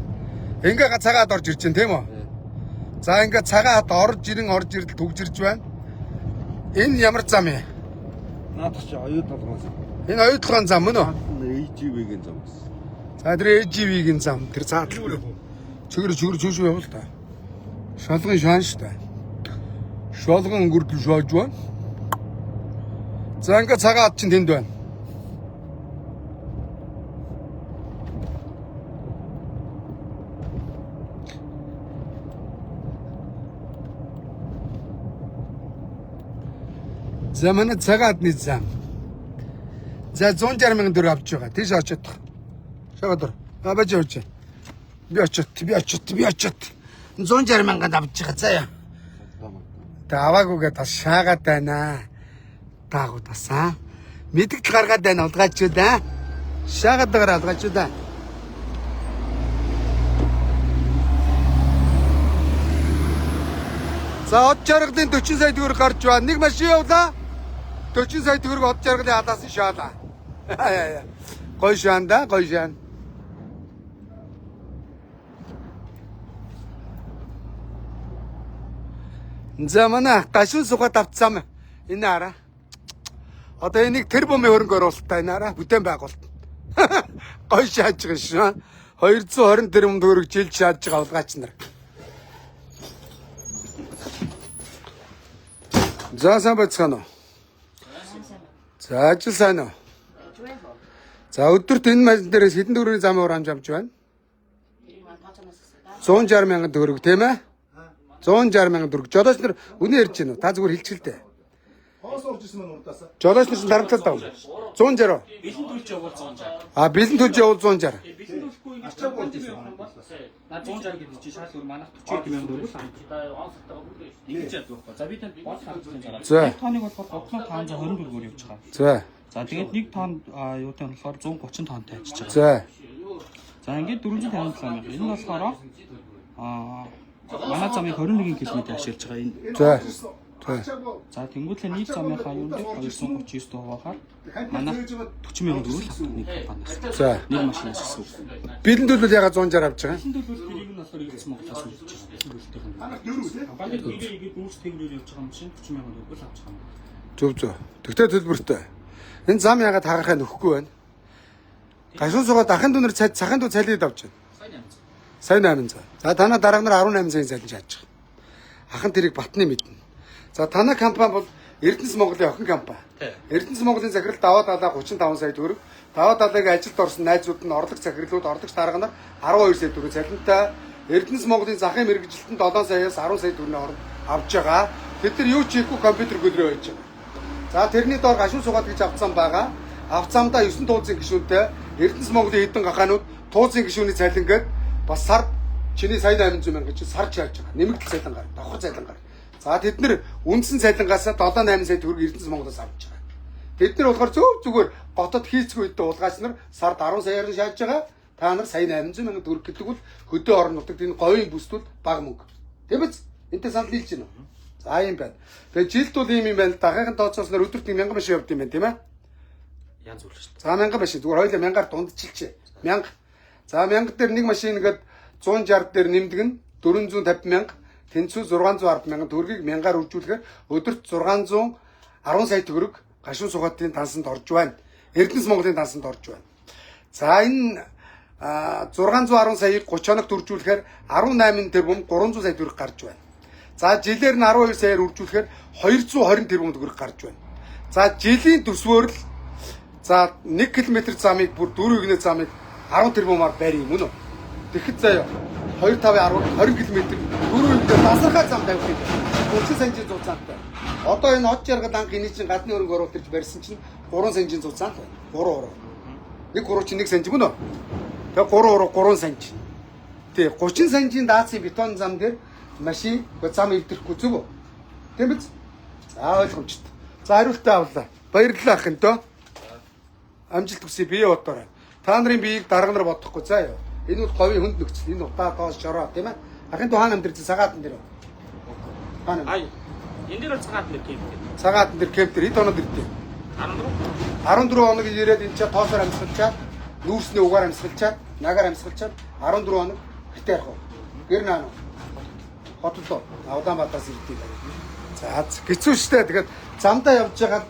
цагаад орж ирж байна тийм үү? За ингээд цагаад орж ирэл төгжирж байна. Энэ ямар зам юм? Наадах чи оюу толгоос. Энэ оюу толгойн зам мөн үү? AGV-гийн зам гэсэн. За тэр AGV-гийн зам тэр цаатал. Чигэр явал та. Шалгын шаан штэ. Шалгын өнгөрдөл шааж байна. За ингээд цагаад чинь тэнд байна. За манай цагаадны зам. За 160 мянган төгрөг авч байгаа. Тийш очиод. Шагадар. Баж явж. Би очиод. 160 мянганд авч байгаа. За яа. Таваагүйгээ бас шаагаад байна. Таагуу тасаа. Мэдгэл гаргаад байна улгаачууд аа. Шаагаад байгаа улгаачууд аа. За од жаргалын 40 сая төгрөг гарч байна. Нэг машин явлаа. 40 сая төгрөг од жаргалын халаас шаалаа. Гой шаан. За манай гашуун сугаад авцсан энэ хараа. Одоо энийг тэрбумын хөрөнгө оруулалтаа энэ хараа бүтээн байгуулалт. Гой шааж байгаа шүү. 220 тэрбум төгрөг жил шааж байгаа улгаач нар. За сайн байцгаана уу? За ажил сайн уу? За өдөрт энэ машин дээрээс хэдэн төгрөгийн зам урамж авч байна? 160 мянган төгрөг тийм ээ? 160 мянган төгрөг. Жолооч нар үнэ ярьж байна уу? Та зүгээр хэлчихэлтэй. Хоос орж ирсэн мөн урдаас. Жолооч нар дарамтлаад байгаа юм. 160. Бэлэн төлж явуул 160. Бэлэн төлж явуул 160. Бэлэн төлөхгүй ингэж чамд ирсэн юм бол наа 160 гэдэг чи шал өөр манайх 40 мянган төгрөг л ингэж яддаг байхгүй. За би танд бод хангалтын зараа. За. Тоног болохоор 3520 төгрөгөөр явж байгаа. За. За тэгээд нэг тонн юутай болохоор 130 тоннтай ажиллаж байгаа. За. За ингээд 457 мянга. Энэ болохоор манай замыг 21 км ашиглаж байгаа энэ. За. За тэнгуүтлээ нийт замынхаа юунд 239 хуваагаар манай 40 мянган төгрөг авах нэг компаниас. За. Нэг машинаас гэсэн үг. Бэлэн төлөв ягаад 160 авч байгаа? Бэлэн төлөвлөлт тэрийг нь болохоор Эрдэнэс Монголоос үлдэж байгаа. Бэлэн төлөвлөлтийн. Багт үеийг дүүс тэнгэрээр явж байгаа машин 40 мянган төгрөг авч байгаа. Зөв. Тэгтээ төлбөртэй. Энэ зам ягаад хаагахаа нөхгүй байна? Гашуун сугаад ахын дүнэр цахын дүү цалид авч байна. Сайн 800. За танаа дарга нар 18 сая цалин шааж байгаа. Ахын тэрийг батны мэднэ. За танай компани бол Эрдэнэс Монголын охин компани. Эрдэнэс Монголын захирал даваа далаа 35 сая төгрөг. Даваа далаагийн ажилд орсон найзууд нь орлого захирлууд, орлогч дарга нар 12 сая төгрөг цалинтай. Эрдэнэс Монголын захын мэргэжилтэнд 7 саяас 10 сая төгрөгийн хооронд авч байгаа. Бид нар юу ч хийхгүй компьютер гөлрөө байж байгаа. За тэрний доор гашуун сугаад гэж авцсан байгаа. Авцаамдаа 9 тууцын гишүүнтэй Эрдэнэс Монголын хэдэн гахаанууд тууцын гишүүний цалингээд бас сард чиний сая 800 мянга гэж сард чааж байгаа. Нэмэгдэл цалингаар, давхар цалингаар. За тэд нар үндсэн цалингаас 7-8 сая төгрөг Эрдэнэс Монголоос авч байгаа. Тэд нар болохоор зүгээр готод хийцгүй үедээ улгаач нар сард 10 саяар нь шааж байгаа. Та нар сая 800 мянга төгрөг гэдэг бол хөдөө орон нутагт энэ говийн бүсдүүл бага мөнгө. Тийм биз? Энтэй санал нийлж байна уу? За юм байна. Тэгээ жилд бол ийм юм байна. Дахиахан тооцоос нар өдөрт 1000 машин явд юм байна, тийм ээ? Янз бүр шүү дээ. За 1000 машин зүгээр хоёлаа 1000-аар дундчилчээ. 1000. За 1000 дээр нэг машин ингээд 160 дээр нэмдэг нь 450 мянга, тэнцүү 610 мянган төгрөгийг 1000-аар үржүүлэхээр өдөрт 610 сая төгрөг гашуун сугаатын тансанд орж байна. Эрдэнэс Монголын тансанд орж байна. За энэ 610 саяыг 30 хоногт үржүүлэхээр 18 тэрбум 300 сая төгрөг гарч байна. За жилээр нь 12 саяар үржүүлэхээр 220 тэрбум төгрөг гарч байна. За жилийн төсвөөр л за 1 км замыг бүр 4 игнэ замыг 10 тэрбумаар барь юм уу? Тэгэхэд заяа 2 5 10 20 км 4 игнэ дасархай зам тавих юм. 30 сантийн зузаантай. Одоо энэ хот жаргал анхны чинь гадны хөрөнгө оруулалт гэж барьсан чинь 3 сантийн зузаантай. 3 уруу. Нэг уруу чинь 1 санти мөн үү? Тэгээ 3 уруу 3 санти. Тий 30 сантийн даацын бетон зам дээр машин зам ивдэрэхгүй зүг үү? Тийм биз? За ойлгомжтой. За хариултаа авлаа. Баярлалаа ах энэ дөө. Амжилт хүсье бие бодоорой. Та нарын биеийг дарга нар бодохгүй заа ёо. Энэ бол говийн хүнд нөхцөл. Энэ удаа доос шороо тийм ээ. Ахын дөө хаана амьдэрсэн цагаатан дээр. Хаана? Ай. Энэ дээр цагаат нэр кемп гэдэг. Цагаатан дээр кемп дээр хэд хоног ирдээ? 14 хоног ирээд энэ чад тоосоор амьсгалчаад, нүүрсний угаар амьсгалчаад, нагаар амьсгалчаад 14 хоног хитэ ярих уу? Гэр наана. Хотод Улаанбаатараас ирдээ. За хэцүү шттэ. Тэгэхээр замдаа явж байгаа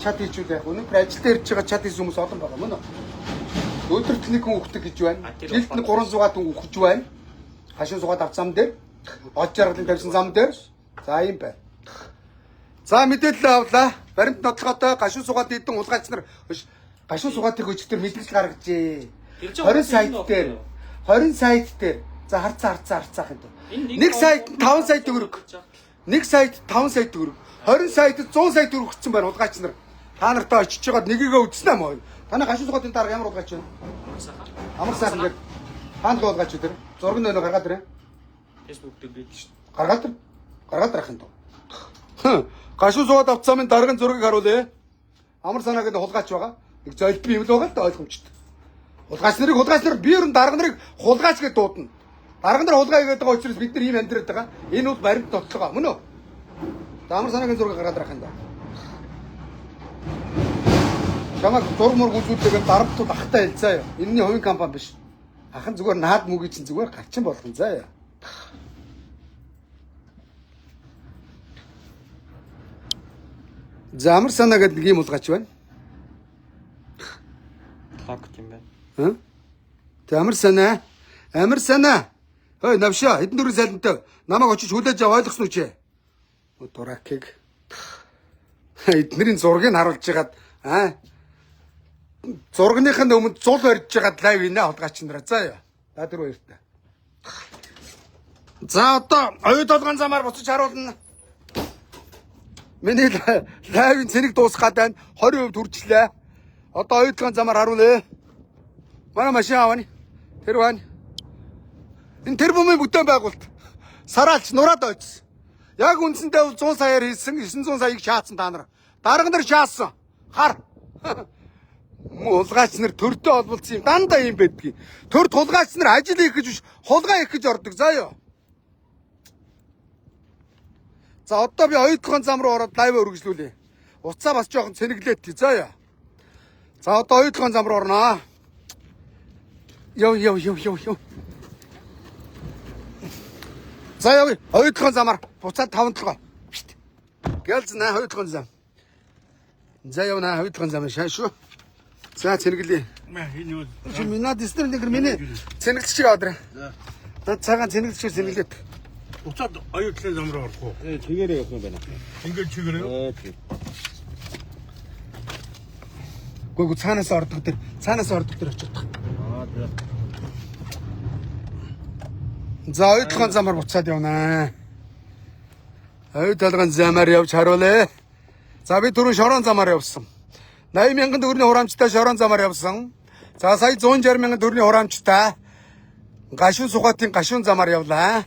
чад хийжүүл яг. Өнөөдөр ажилдаа ирж байгаа чад хийсэн хүмүүс олон байгаа мөн үү? Өдөрт нэг хүн өгдөг гэж байна. Жилд нь 300 хүн өгч байна. Хашин сугаад авцам дээр, од жаргалын тавьсан зам дээр. За юм байна. За мэдээлэл авлаа. Баримт нотлохотой гашуун сугаад идэн улгаач нар гашуун сугаатыг өчтөр мэдээлэл гаргажээ. 20 сайт дээр за харцаах юм. Нэг сайт 5 сая төгрөг. Нэг сайт 5 сая төгрөг. 20 саяд 100 сая төгрөг өгсөн байна улгаач нар. Та нартай очиж жагаад нэгийгээ үзсэн юм аа. Танай гашуун сугаатын дараа ямар улгаач вэ? Амар сайхан гэдэг. Хаан улгаач үү тэр? Зураг нөө гаргаад ирээ. Facebook дээр бий шүү дээ. Гаргаад ирэх юм дөө. Гашуун суугаад авцсан минь даргын зургийг харуулъя. Амар санаа гэдэг хулгайч байгаа. Нэг золби юм л байгаа л да ойлгомжтой. Хулгайч нар би ер нь дарга нарыг хулгайч гэж дуудана. Дарга нар хулгай гэдэг байгаа учраас бид нар ийм амьдраад байгаа. Энэ бол баримт нотлого мөн үү? Амар санаагийн зургийг гаргаад ирэх юм да. Чамаг зург мург үзүүлдэг дарамтууд ахтай хэлцээ юу. Энэний хувийн компани биш. Ахын зүгээр наад мөгийн чинь зүгээр гарчин болгон заа яа. Замар санаа гэдэг нэг юм улгаач байна. Лог юм байна. Амар санаа. Хөөе навшаа хэдэн дөрөв сайлантай намайг очиж хүлээж аваа ойлгосон уу чи? Дуракиг. Эднэрийн зургийг харуулж ягаад зургийнхаа өмнө зул барьж ягаад лайв инэ улгаач нараа заа яа. За тэр хоёртай. За одоо оюу толгойн замаар буцаж харуулна. Миний лайвын цэник дуусах гээд байна. 20% хүрчлээ. Одоо оюу толгойн замаар харуулъя. Манай машин аваа. Тэр байна. Энэ тэрбумын бүтээн байгуулалт. Сараалч нураад ойцсон. Яг үндсэндээ 100 саяар хийсэн 900 саяыг шаацсан та нар. Дарга нар шаасан. Хар. Улгаач нар төртөө олболцсон юм. Дандаа юм байдгийг. Төрт хулгайч нар ажил хийх гэж биш, хулгай хийх гэж ордог. Заа ёо. За одоо би оюутлогын зам руу ороод лайв өргөжлүүлье. Уцаа бас жоохон цэнэглээд тий. Заа ёо. За одоо оюутлогын зам руу орноо. Йоо. За яв оюутлогын замаар буцаад 5-7. Гэлз наа оюутлогын зам. За яв наа оюутлогын зам шаашгүй. За цэнэглэе. Энэ юу? Чи минад дистер нэг миний цэнэглэж чиг аваад. За цагаан цэнэглэж цэнэглээд. Буцаад оюутлын зам руу орох уу? Тэгээрээ явах юм байна. Ингээд чигээрээ. Тэгээд Гүг цаанаас ордог тэр очиж тах. тэгээд За оюутлын замаар буцаад явнаа. Оюутлын замаар явж харуулъя. За би түрүүн шорон замаар явсан. 80,000 төгрөгийн хураамжтай шорон замаар явсан. За сая 160,000 төгрөгийн хураамжтай гашуун Сухатын гашуун замаар явлаа.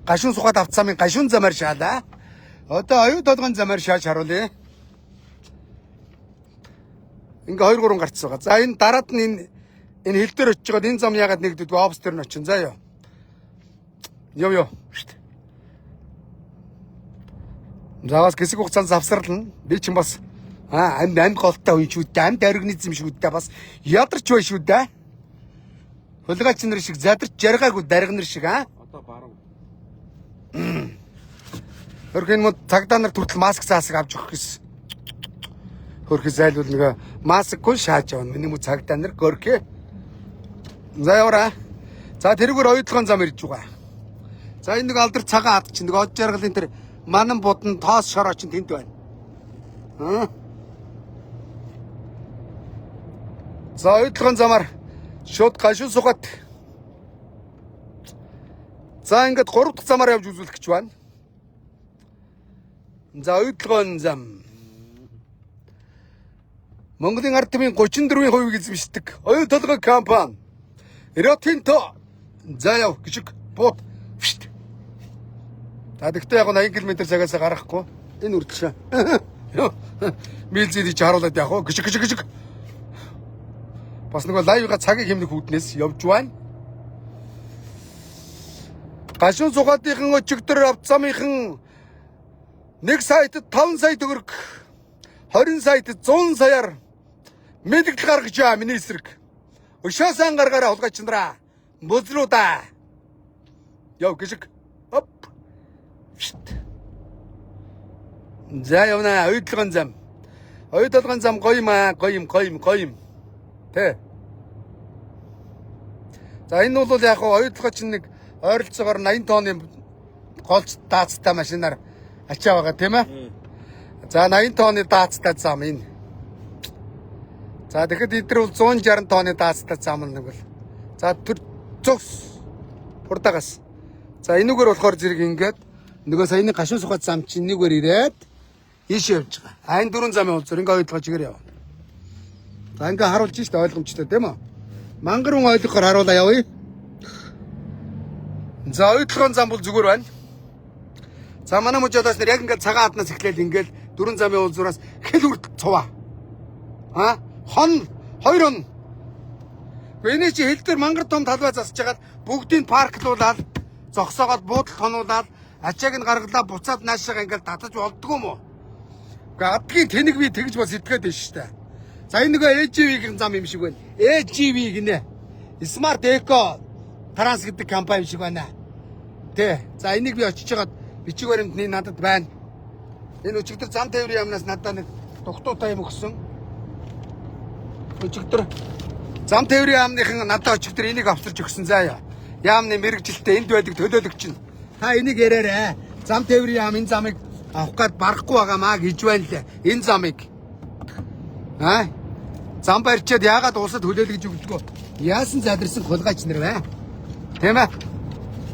Гашуун Сухат автцамын гашуун замаар шаалаа. Одоо оюутлын замаар шааж харуулъя. Ингээ 2 3 гарц байгаа. За энэ дараад нь энэ хил дээр очиж байгаа энэ зам ягаад нэгддэггүй офс дээр нь очин. За ёо. Ёо. Заваас хэсэг хугацаанд завсарлна. Би чинь бас амь голтой үе шүү дээ. Амь организм шүү дээ. Бас ядарч бай шүү дээ. Хулгайч нар шиг задарч жаргаагүй дарга нар шиг одоо баруун. Хөрхөн мод цагдаа нар хүртэл маск заасыг авч өгөх гэсэн. Хөрхөн зайлуул нөгөө маскгүй шааж явна. Миний мө цагдаа нар горхэ. За яваа. За тэрүүгээр оюутлын зам ирж байгаа. За энэ нэг алдар цагаан хад чинь нэг од жаргалын тэр манан будан тоос шороо чинь тэнд байна. За оюутлын замаар шууд гашуун Сухат. За ингээд 3 дахь замаар явж үзүүлэх гэж байна. За оюутлын зам. Монголын ард түмийн 34% эзэмшдэг оюутлын компани. Ротинто. За яв гिचг бууд. За тэгтээ яг 80 км цагаас гарахгүй. Энэ үрдэлшээ. Милзид чи харуулад явах уу? Гिचг. Бас нөгөө лайвга цагийг хэмнэх үүднээс явж байна. Гашуун Сухатын өчигдөр авцамынхан 1 саяд 5 сая төгрөг 20 саяд 100 саяар мэдгэл гаргаж байгаа миний эсрэг. Өшөөсөн гаргаараа хулгайчнараа. Мөзрүүдаа. Яв гिचг. Оп. За явна оюутлын зам. Оюутлын зам гоё юм. Тэ. За энэ бол яг оюутлын чинь нэг ойролцоогоор 80 тонны голч даацтай машинаар ачаа байгаа тийм ээ. За 80 тонны даацтай зам энэ. За тэгэхэд эдгээр бол 160 тонны даацтай зам нэг бол. За тэр зөвс хурдагаас. За энүүгээр болохоор зэрэг ингээд нөгөө саяны гашуун Сухат зам чинь нэггээр ирээд ийш явж байгаа. Энэ 4 замын уулзаар ингээд ойлгож чигээр яв. За ингээд харуулж штэ ойлгомжтой тийм үү? Мангар хүн ойлгохоор харуулаа явъя. За оюутлын зам бол зүгээр байна. За манай мужуудаас нэр яг ингээд цагаан хаднаас эхлээл ингээд 4 замын уулзуураас хэл хүртэл цуваа. Хон 2 он. Эний чи хэл дээр мангар том талбай засаж хагаад бүгдийг парклуулаад зогсоогоод буудал тонуулаад ачааг нь гаргалаа буцаад наашаага ингээд татаж болдгоо юм уу? Гэхдээ адгийн тэнэг би тэгж бас итгэхэд байна шүү дээ. За энэ нөгөө AGV-ийн зам юм шиг байна. AGV гинэ. Smart Eco Trans гэдэг компани шиг байна. Тэ. За энийг би очиж хагаад бичиг баримт нь надад байна. Энэ өчигдөр зам тээврийн яамнаас надад нэг дугтуутай юм өгсөн. Өчигдөр зам тээврийн яамныхан надад өчигдөр энийг авчирч өгсөн заа. Яамны мэрэгжилтэй энд байдаг төлөөлөгч нь. Та энийг яраарэ. Зам тээврийн яам энэ замыг авах гээд барахгүй байгаамаа гэж байна лээ. Энэ замыг. Зам барьчаад яагаад улсад хүлээлгэж өгдөгөө? Яасан задарсан хулгайч нар вэ? Тийм ээ.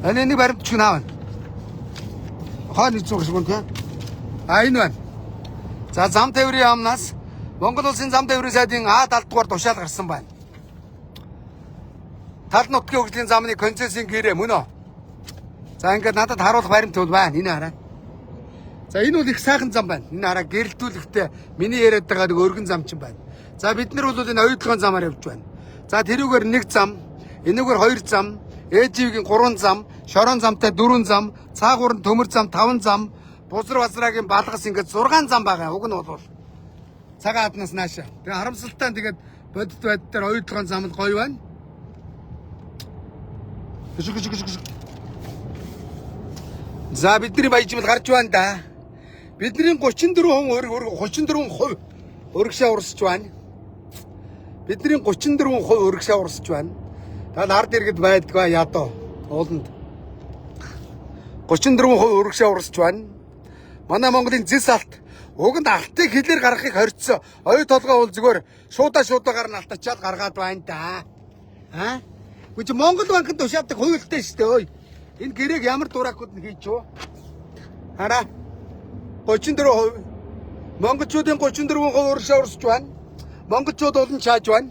Энэ баримт ч наавна. Хааны зүг шиг үнтэй. Энэ байна. За зам тээврийн яамнаас Монгол улсын зам тээврийн сайдын А70 дугаар тушаал гарсан байна. Тал нутгийн хөгжлийн замны концессийн гэрээ мөн үү? За ингээд надад харуулах баримт бол байна. Энэ хараа. За энэ бол их сайхан зам байна. Энэ хараа гэрэлтүүлэхдээ миний яриад байгаа нэг өргөн зам чинь байна. За бид нар бол энэ оюутлын замаар явж байна. За тэрүүгээр 1 зам, энүүгээр 2 зам, ээживгийн 3 зам, шорон замтай 4 зам, цаагуурн төмөр зам 5 зам, бузар базраагийн балгас ингээд 6 зам байгаа. Уг нь бол цагаан хаднаас нааша. Тэгээ харамсалтай нь тэгээд бодит байдлаар оюутлын зам л гоё байна. За бидний баяжмал гарч байна да. Бидний 34% өргөшөө урсж байна. Бидний 34% өргөшөө урсж байна. Та нард иргэд байдгаа ядуу ууланд. 34% урагшаа урсж байна. Манай Монголын зэс алт уганд алтыг хэлээр гаргахыг хоригдсон. Оюу толгой бол зүгээр шуудаа гарна алтачаад гаргаад байна да. Үгүй чи Монгол банкнд тушаадаг хуйлтай шүү дээ ой. Энэ гэрээг ямар дуракууд нь хийж юу? Хараа. 34%. Монголчуудын 34% урагшаа урсж байна. Монголчууд олон чааж байна.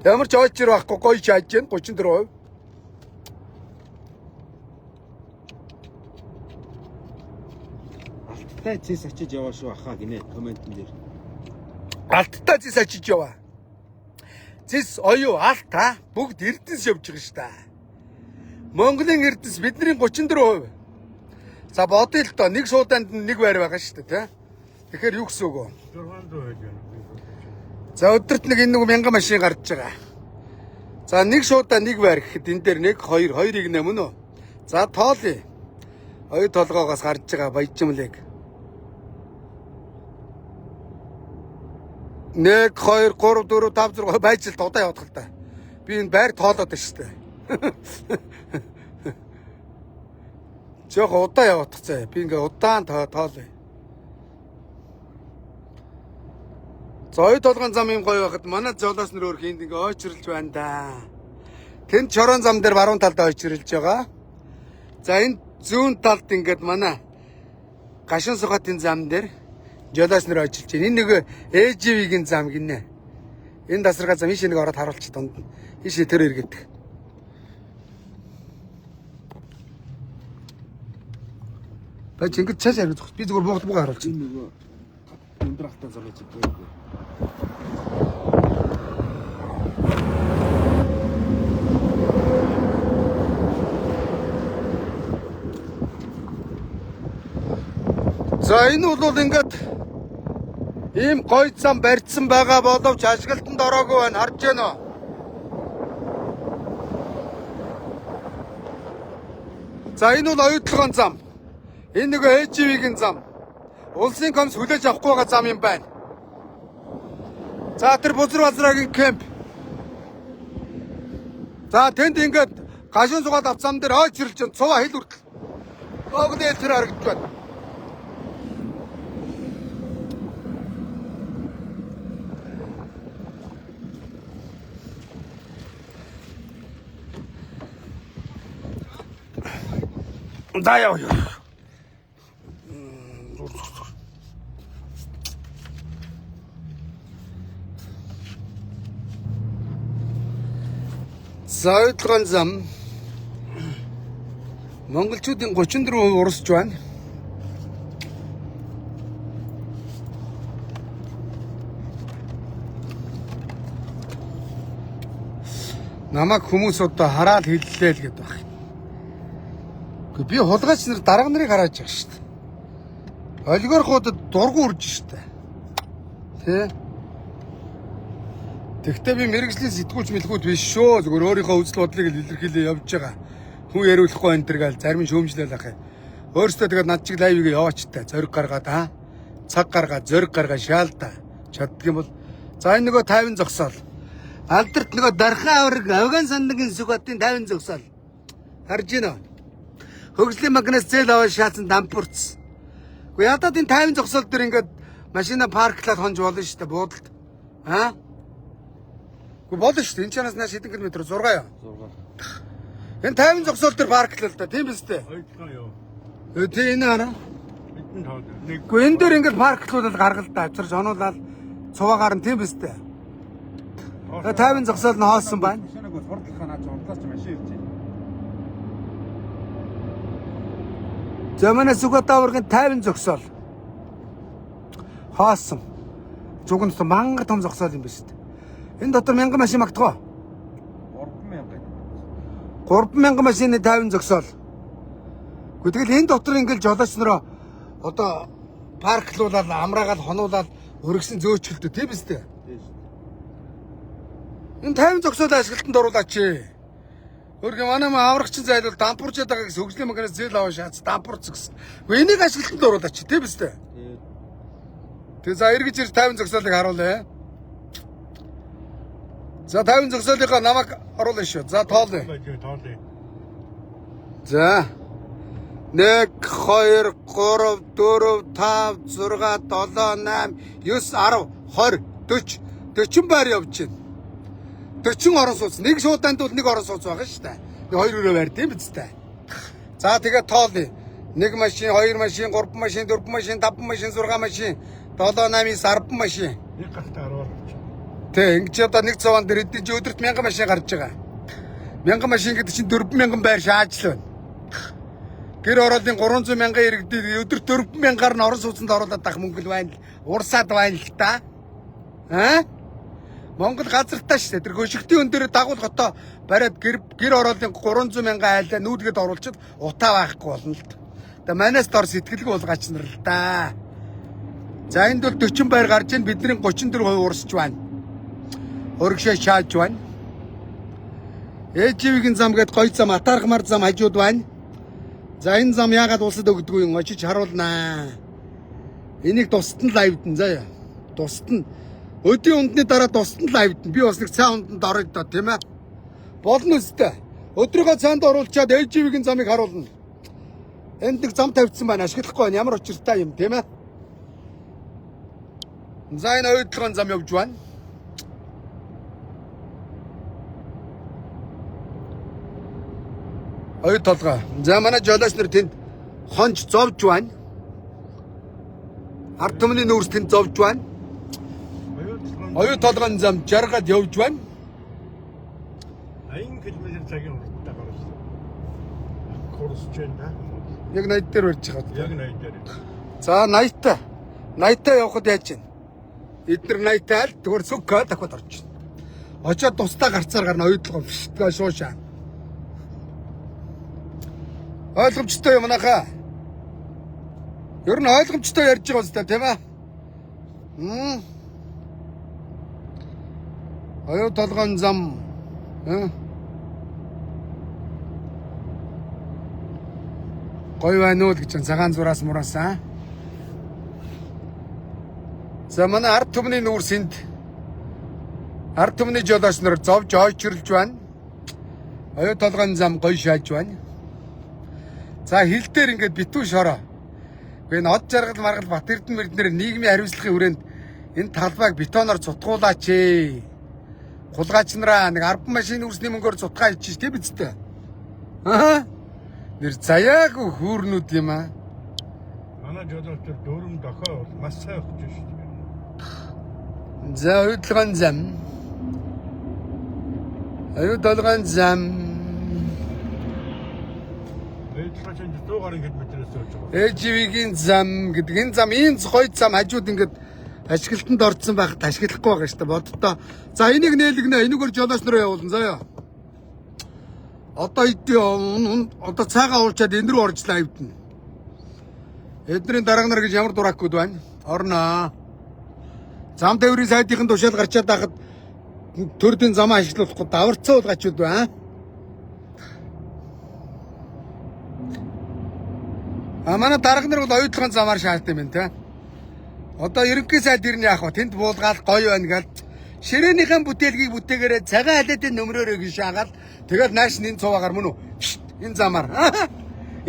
Ямар ч очир байхгүй гоё чааж байна 34%. Алттай зэс очиж яваа шүү ахаа гинэ комментэн дээр. Алттай зэс очиж яваа. Зэс оюу алт бүгд эрдэнэс явж байгаа шүү дээ. Монголын эрдэнэс бидний 34%. За бодъё л доо нэг шуудаанд нэг байр байгаа шүү дээ тий. Тэгэхээр юу гэсэн үг вэ? 600 байж байна. За өдөрт нэг энэ 1000 машин гарч байгаа. За нэг шуудаа нэг байр гэхэд энэ дээр 1 2 2-ыг нэмэн үү? За тоолъё. Оюу толгоогоос гарч байгаа баяжмлыг. 1 2 3 4 5 6 байж л удаа явах л та. Би энэ байр тоолоод байна шүү дээ. Жог удаа явах цаа. Би ингээ удаан тоолъё. За оюу толгойн зам юм гоё байхад манай жолоос нөр өөр хийнд ингээ ойчрлж байна да. Тэнд чорон зам дээр баруун талд ойчрлж байгаа. За энэ зүүн талд ингээд манай гашин сугаатын зам дээр жолоос нөр ойчилж байна. Энэ нэг ээживийн зам гинэ. Энэ тасаргаа зам ийш нэг ороод харуулчих дунд. Ийш тэр эргээд. Бач ингээд цааш харагдах. Би зүгээр буугаа харуулчих. Энэ нөгөө өндөр ахтай зам хийж байгаа. За энэ бол ингээд ийм гоё зам барьсан байгаа боловч ашиглалтанд ороогүй байна. Харж байна уу? За энэ бол оюутлогын зам. Энэ нэг ээживийн зам. Улсын комисс хүлээж авахгүй байгаа зам юм байна. За тэр Бузар Базрагийн кемп. За тэнд ингээд гашуун сугаад авц зам дээр ойчрлж байна. Цуваа хил хүртэл. Огдэл тэр харагдаж байна. Да яа. За оюутлогын зам монголчуудын 34% урсж байна. Намайг хүмүүс одоо хараад хэллээ л гэдэг байна. Би хулгайч нар дарга нарыг хараад байгаа шүү дээ. Олигархуудад дургу урж шүү дээ. Тэ? Тэгвэл би мэрэгжлийн сэтгүүлч мэлгүүд биш шүү. Зүгээр өөрийнхөө үзэл бодлыг илэрхийлээ явж байгаа. Хүн яриулахгүй энэ төр гал зарим шөөмжлөл ах. Өөрөөсөө тэгээд над чиг лайвыг яваачтай. Зориг гаргаад цаг гаргаад зориг гаргаад шаалдаа. Чаддаг юм бол за энэ нөгөө 50 зогсоол. Алдарт нөгөө дархан авраг Афган сандангийн сүхбатын 50 зогсоол. Харж гинэ. Хөгжлийн магнаас зээл аваад шаацсан дампуурц. Уу ядаад энэ 50 зогсоол дээр ингээд машина парклаад хонж болно шүү дээ буудалд. Уу болно шүү дээ. Энэ чанаас нааш хэдэн километр 6 яа. 6. Энэ 50 зогсоол дээр парклал та тийм биз дээ. Ойлголоо юу. Тэ энэ хараа. Бидний тоол. Нэг Уу энэ дээр ингээд парклуулаад гаргалдаа авчирч онуулаад цуваагаар нь тийм биз дээ. 50 зогсоол нь хоосон байна. Машинаг бол хурдлахаа наач урдлаач машин ирж байна. Замана Сүхбатаврын 50 зогсоол. Хоосон. Зүгэн тоо мангар том зогсоол юм биш үү? Энэ дотор 1000 машин магтгаа. 3000 машины 50 зогсоол. Гэтэл энэ дотор ингээл жолооч нараа одоо парклуулаад амраагаад хонуулаад өргөсөн зөөчлөлтөө тийм биз дээ. Энэ 50 зогсоол ашиглалтанд оруулаач. Өөргөө манай аврагчин зайлвал дампуурчаад байгаа гэсэн хөгжлийн магнаас зээл аваа шаац дампуурц гэсэн. Гэхдээ энийг ашиглалтанд оруулаач тийм биз дээ. Тэгээ за эргэж ирж 50 зогсоолыг харуулъя. За 50 зогсоолынхаа намайг оруулна шүү. За тоолъё. тоолъё. За 1 2 3 4 5 6 7 8 9 10 20 40 40 байр явж байна. 40 орон сууц. Нэг шууданд бол нэг орон сууц байгаа шүү дээ. Хоёр өрөө байр тийм биз дээ. За тэгээд тоолъё. 1 машин, 2 машин, 3 машин, 4 машин, 5 машин, 6 машин, 7 8 10 машин. Нэг гартаа 10 орж. Тэг ингэж одоо нэг цаван дээр эдийн чи өдөрт 1000 машин гарч байгаа. 1000 машин гэдэг чинь 4000 байр шаажлаа. Гэр ороолын 300 мянган иргэдэд өдөрт 4000-аар нь орон сууцнд оруулаад авах мөнгө л байна л. Урсаад байна л та. Монгол газартаа шүү дээ. Тэр хөшигтийн өн дээр дагуул хотоо бариад гэр ороолын 300 мянган айлаа нүүдгээд оруулчихад утаа байхгүй болно л. Тэгээ манаас дор сэтгэлэг болгаач нар л да. За энд бол 40 байр гарч ийн бидний 34% урсч байна. Өргөшөө шааж байна. Ээживийн зам гээд гоё зам атаархмар зам хажууд байна. За энэ зам яагаад улсад өгдөггүй юм очиж харуулнаа. Энийг тусад нь лайвдэн заяа. Тусад нь өдийн ундны дараа тусад нь лайвдэн. Би бас нэг цаа унданд орё доо тийм ээ. Болно үстэй. Өдрөгөө цаанд оруулчаад ээживийн замыг харуулна. Энд нэг зам тавьчихсан байна. Ашиглахгүй байна. Ямар учиртай юм тийм ээ. За энэ ойдлогын зам явж байна. Ой толгой. За манай жолооч нар тэнд хонч зовж байна. Ард түмний нүүрс тэнд зовж байна. Ой толгойн зам жаргаад явж байна. 80 км цагийн уртаа гарсан. Курсч байна. Яг 80 дээр барьж байгаа. Яг 80 дээр. За 80-таа явахад яаж чинь? Эдгээр 80-таа л тэгвэр сүггээ дахиад орж байна. Очоод тусдаа гарцаар гарна ойдлого фишгээ шуушаа. Ойлгомжтой юм нахаа. Ер нь ойлгомжтой ярьж байгаа үстэй тийм ээ. Аюу толгойн зам. Гоё байна уу гэж цагаан зураас мураасаа. За манай ард түмний нүүрсэнд ард түмний жолооч нар зовж ойчрлж байна. Аюу толгойн зам гоё шааж байна. За хил дээр ингээд битүү шороо. Гэхдээ од жаргал маргал Бат Эрдэнэ мэрднэр нийгмийн хариуцлагын хүрээнд энэ талбайг бетоноор цутгуулаач ээ. Хулгайч нараа нэг 10 машин үрсний мөнгөөр цутгаа хийчих тийм биз дээ. Нэр заяаг хүүрнүүд юм аа. Манай жолооч дөрөв дохоо маш сайн өгч шүү дээ. За ойдлогын зам. Ойдлогын зам. Ээживийн зам гэдэг энэ зам ийм гоё зам хажууд ингээд ашиглалтанд орсон байхад ашиглахгүй байгаа шүү дээ. Боддоо. За энийг нээлгэнэ. Энийгээр жолооч нараа явуулна заяа. Одоо цаагаа уулчаад энэ рүү орж лайвдана. Эднэрийн дарга нар гэж ямар дуракуд байна? Орноо. Зам тээврийн сайдын тушаал гарчаад байхад төрдийн замаа ашиглуулахгүй даварцсан уулгачуд байна. Манай дарга нар бол ойдлогын замаар шаардсан юм те. Одоо ерөнхий сайд ирнэ яах вэ? Тэнд буулгаал гоё байна гал. Ширээнийхэн бүтээлгийг бүтээгээрээ цагаан халиатын нөмрөөрөө гişаагаал тэгэл нааш энэ цуваагаар мөн үү? Энэ замаар.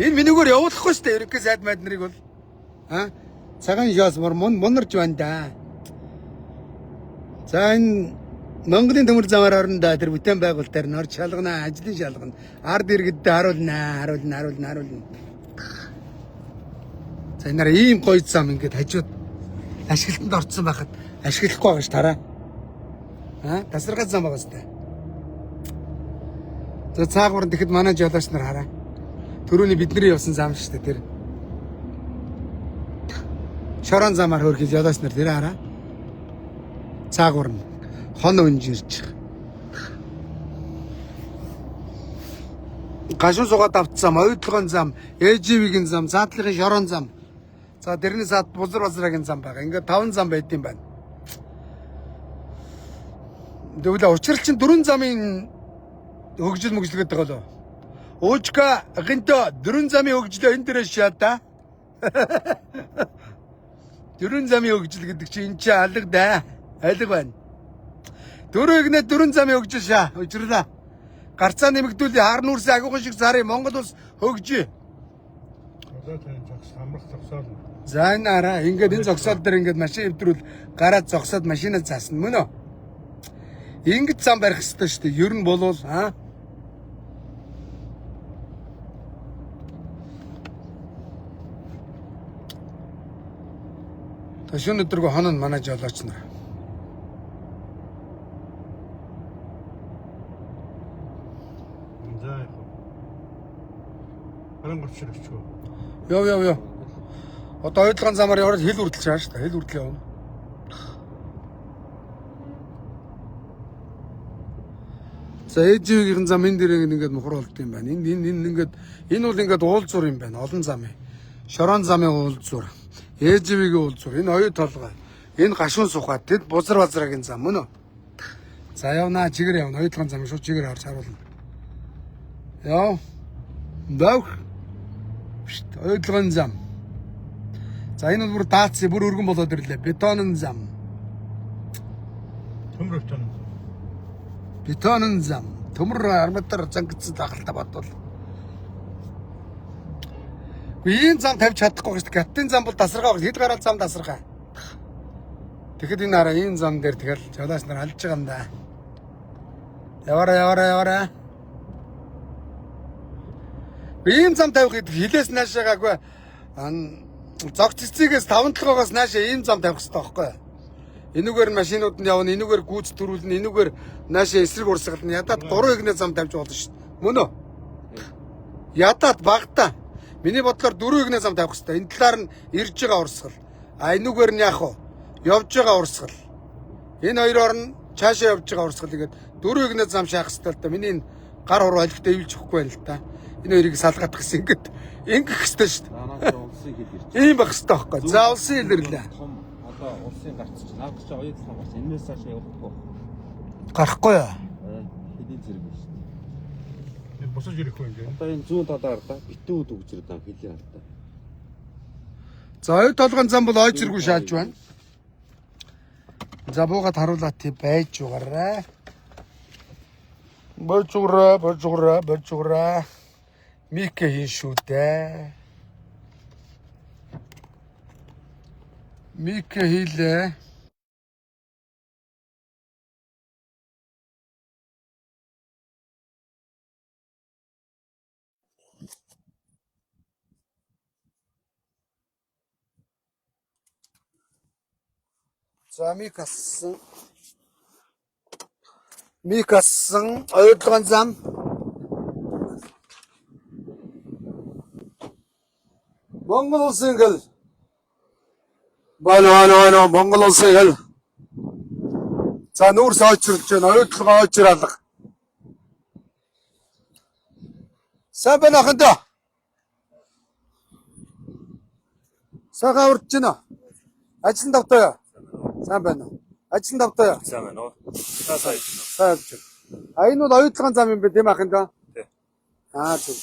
Энэ минийгээр явуулахгүй шүү дээ ерөнхий сайд майд нарыг бол. Цагаан яас монорж байна да. За энэ Монголын төмөр замаар орно да тэр бүтээн байгуулалтаар нь орж шалгана, ажлын шалгана. Ард иргэдтэй харуулна. За энэ нараа ийм гоё зам ингээд хажууд ашиглалтанд орсон байхад ашиглахгүй байгаа ш тараа. Тасаргал зам байгаа сте. За цаагуур тэгэхэд манай жолооч нар хараа. Төрөний бидний явсан зам штэ тэр. Шорон замаар хөргөл жолооч нар тэр хараа. Цаагуур нь хон өнжирч. Гашуун сугаад автсан ойдлогын зам, ээживийн зам, цаатлын шорон зам. За тэрний сад бузар-базрагийн зам байгаа. Ингээд 5 зам байд юм байна. Тэгвэл учрал чинь 4 замын хөгжил мөгжлөгээд байгаа лөө. Уучка гинто 4 замын хөгжлөө энэ дээрээ шаа да. 4 замын хөгжил гэдэг чинь энэ чинь алга да. Алга байна. 4 замын хөгжил шаа. Учрлаа. Гарцаа нэмэгдүүл хар нүүрсээ агуухан шиг зарыг Монгол улс хөгжиж. Одоо тань зогс хамрах зогсоол. За энэ араа ингээд энэ зогсоол дээр ингээд машин эвдрүүл гараад зогсоод машинаа заасна мөн үү? Ингэж зам барих хэрэгтэй шүү дээ. Ер нь болвол Ташин өдргөө хонон манай жолооч нар. За яг. Харин гоч ширвчгүй. Йоо. Одоо ойлгон замаар яваад хил үрдэлж байгаа шүү дээ. Хил үрдэл явна. За ээжийн зам энэ дээр ингээд мохор болд юм байна. Энэ ингээд энэ бол ингээд уулзуур юм байна. Олон замын. Шорон замын уулзуур. ээжийн уулзуур. Энэ оюу толгой. Энэ гашуун сухаа. Тэд бузар базрагийн зам мөн үү? За явнаа чигээр явна. Ойлгон зам шүү чигээр харж харуулна. Яв. Дав. Ойлгон зам. За энэ бол бүр даацсан бүр өргөн болоод ирлээ. Бетонын зам. Төмөр тань. Бетонын зам. Төмөр арматар зангидсан тахалтай бодвол. Ийм зам тавьж чадахгүй шүү дээ. Гаттын зам бол тасархаа. Хэд гараад зам тасархаа. Тэгэхэд энэ араа ийм зам дээр тэгэл жолооч нар алж байгаа юм да. Яваараа. Ийм зам тавих гэдэг хилээс наашаагаагүй зогц цэцгээс 5-7-оос наашаа ийм зам тавих хэрэгтэй байхгүй юу? Энүүгээр машинууд нь явна, энүүгээр гүйц төрүүлнэ, энүүгээр наашаа эсрэг урсгална. Ядаад 3 игнэ зам тавьж болно шүү дээ. Мөн үү? Ядаад багтаа. Миний бодлоор 4 игнэ зам тавих хэрэгтэй. Энэ талаар нь ирж байгаа урсгал. А энүүгээр нь яах вэ? Явж байгаа урсгал. Энэ хоёроор нь цаашаа явж байгаа урсгал игээд 4 игнэ зам шаах хэрэгтэй л да. Миний энэ гар хуруу олигтой ивлж өгөхгүй байл л да. Энэ хоёрыг салгах гэсэн ингээд ингэх хэрэгтэй шүү дээ. Наанаас улсын хил ирж. Ийм байх хэрэгтэй байхгүй. За улсын хил ирлээ. Том одоо улсын гарц чинь наад чи оюутан гарч энэс цааш явахгүй. Гарахгүй юу? Хэдийн зэрэг биш. Энэ босож ирэхгүй юм дээ. Одоо энэ зүүн талаар да битүүд үгжрээд байгаа хилийн хатаа. За оюу толгойн зам бол ой зэргүй шааж байна. За буугаад харуулаад тий байж угаарай. Божгороо. Микэ хийн шүү дээ. Микэ хийлээ. За микассан оюутлогын зам. Монгол улсын хэл. Бано Монгол улсын хэл. За нүүрс очирлж байна. Оюутлогоо очирлах. Сайн байна ахынтаа. Сайхан урдж байна. Ажил давтаа. Сайн байна уу? Ажил давтаа. Сайн байна уу? Сайн. Сайн. А энэ бол оюутлогын зам юм бэ тийм ахынтаа? Тий. Зөв.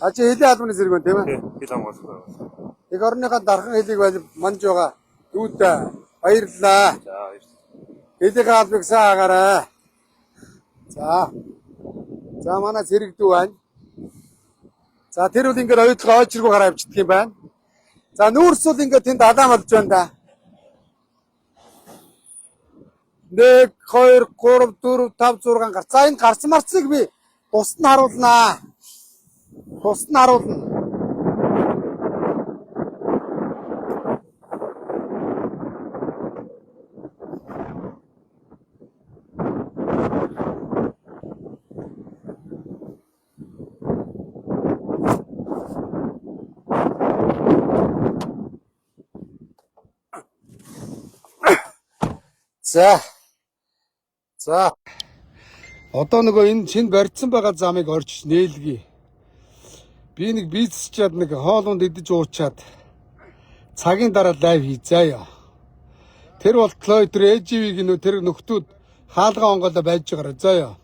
А чи хэлийн албаны зэрэг байна тийм ээ? Хил хамгаалах. Нэг орныхаа дархан хэлийг манж байгаа. Дүүтэй баярлалаа. За Хэлийн албыг сайн агаарай. За манай зэрэгдүү байна. За тэр бол ингээд оюутлогоо очиргүй гараа авчдаг юм байна. За нүүрс бол ингээд тэнд адаам болж байна да. 1 2 3 4 5 6 гар. За энэ гарсан марцыг би бусд нь харуулнаа. За. Одоо нөгөө энэ шинэ барьцсан байгаа замыг орж нээлгий. Би нэг бизнесчаад нэг хоолунд идэж уучаад цагийн дараа лайв хийзээ. Тэр болтлоо тэр ээживийг нөө тэр нөхдүүд хаалгаа онголоо байж байгаараа заяа.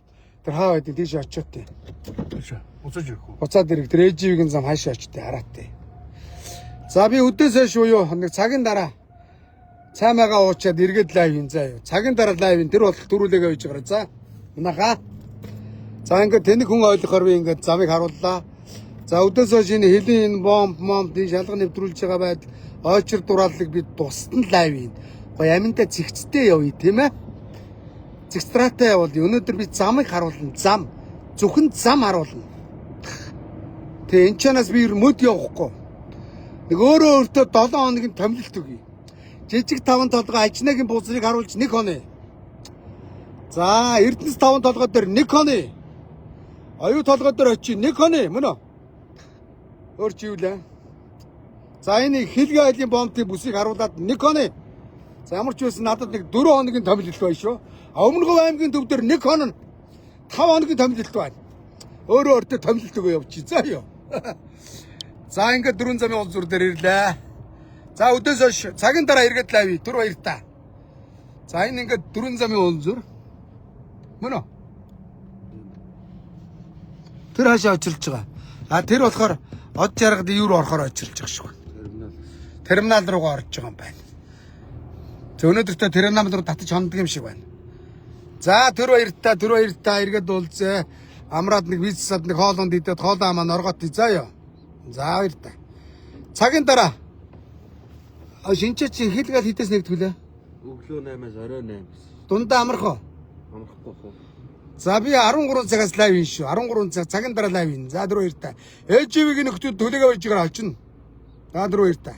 Тэр хаа байдیں۔ Тийш очиотой. Босож ирэхгүй. Буцаад ирэх тэр ээживийн зам хаашаа очтой хараатай. За би өдөөсөө шүү юу нэг цагийн дараа цаймаага уучаад эргээд лайв хийн заяа. Цагийн дараа лайв хийн тэр бол дөрүүлээгээ байж байгаараа за. Унаха. За ингээд тэнэг хүн ойлгохоор би ингээд замыг харууллаа. За өдөөс хойш энэ хэлийн энэ бомбын шалга нэвтрүүлж байгаа байдал ойчир дурааллыг бид тусдан лайв ийн. Гоё аминда зэгцтэй явъя тийм ээ. Зэгстратай явуул. Өнөөдөр би замыг харуулна. Зам. Зөвхөн зам харуулна. Тэгээ энэ чанаас би мөд явахгүй. Нэг өөрөө өөртөө 7 хоногийн томилолт өгье. Жижиг 5 толгой ажнаагийн бузрыг харуулж 1 хоног. За, Эрдэнэс 5 толгой дээр 1 хоног. Оюу толгой дээр очив 1 хоног мөн үү? Өөр чи юу лээ? За энэ хэлгийн айлын бомбын бүсийг харуулад 1 хоног. За ямар ч байсан надад нэг 4 хоногийн томилолт байна шүү. Өмнөгов аймгийн төв дээр 1 хоног 5 хоногийн томилолт байна. Өөрөө өөртөө томилолт өгөө явчих. За ёо. За ингээд 4 замын уул зүр дээр ирлээ. За өдөөс хойш цагийн дараа эргээд лавь түр баяртаа. За энэ ингээд 4 замын уул зүр. Мөн үү? Тэр хаашаа очилж байгаа. А тэр болохоор од жаргад юу руу орохоор очилж байгаа шүү. Терминал руугаа орж байгаа юм байна. Тэ өнөөдөртөө терминал руу татаж хонддог юм шиг байна. За түр баяртаа эргээд уулзээ. Амраад нэг визсад нэг хоолонд идээд хоолоо маань оргоод заа ёо. За баяртаа. Цагийн дараа шинчээ чи хэлгээл хитээс нэгтгүүлээ. Өглөө 8-аас орой 8. Дундаа амрах уу? Амрахгүй хөө. За би 13 цагаас лайв ин шүү. 13 цаг цагийн дараа лайв ин. За 4 баяртаа. ээживийг нөхдөд төлөөгөө байж байгаа очино. За 4 баяртаа.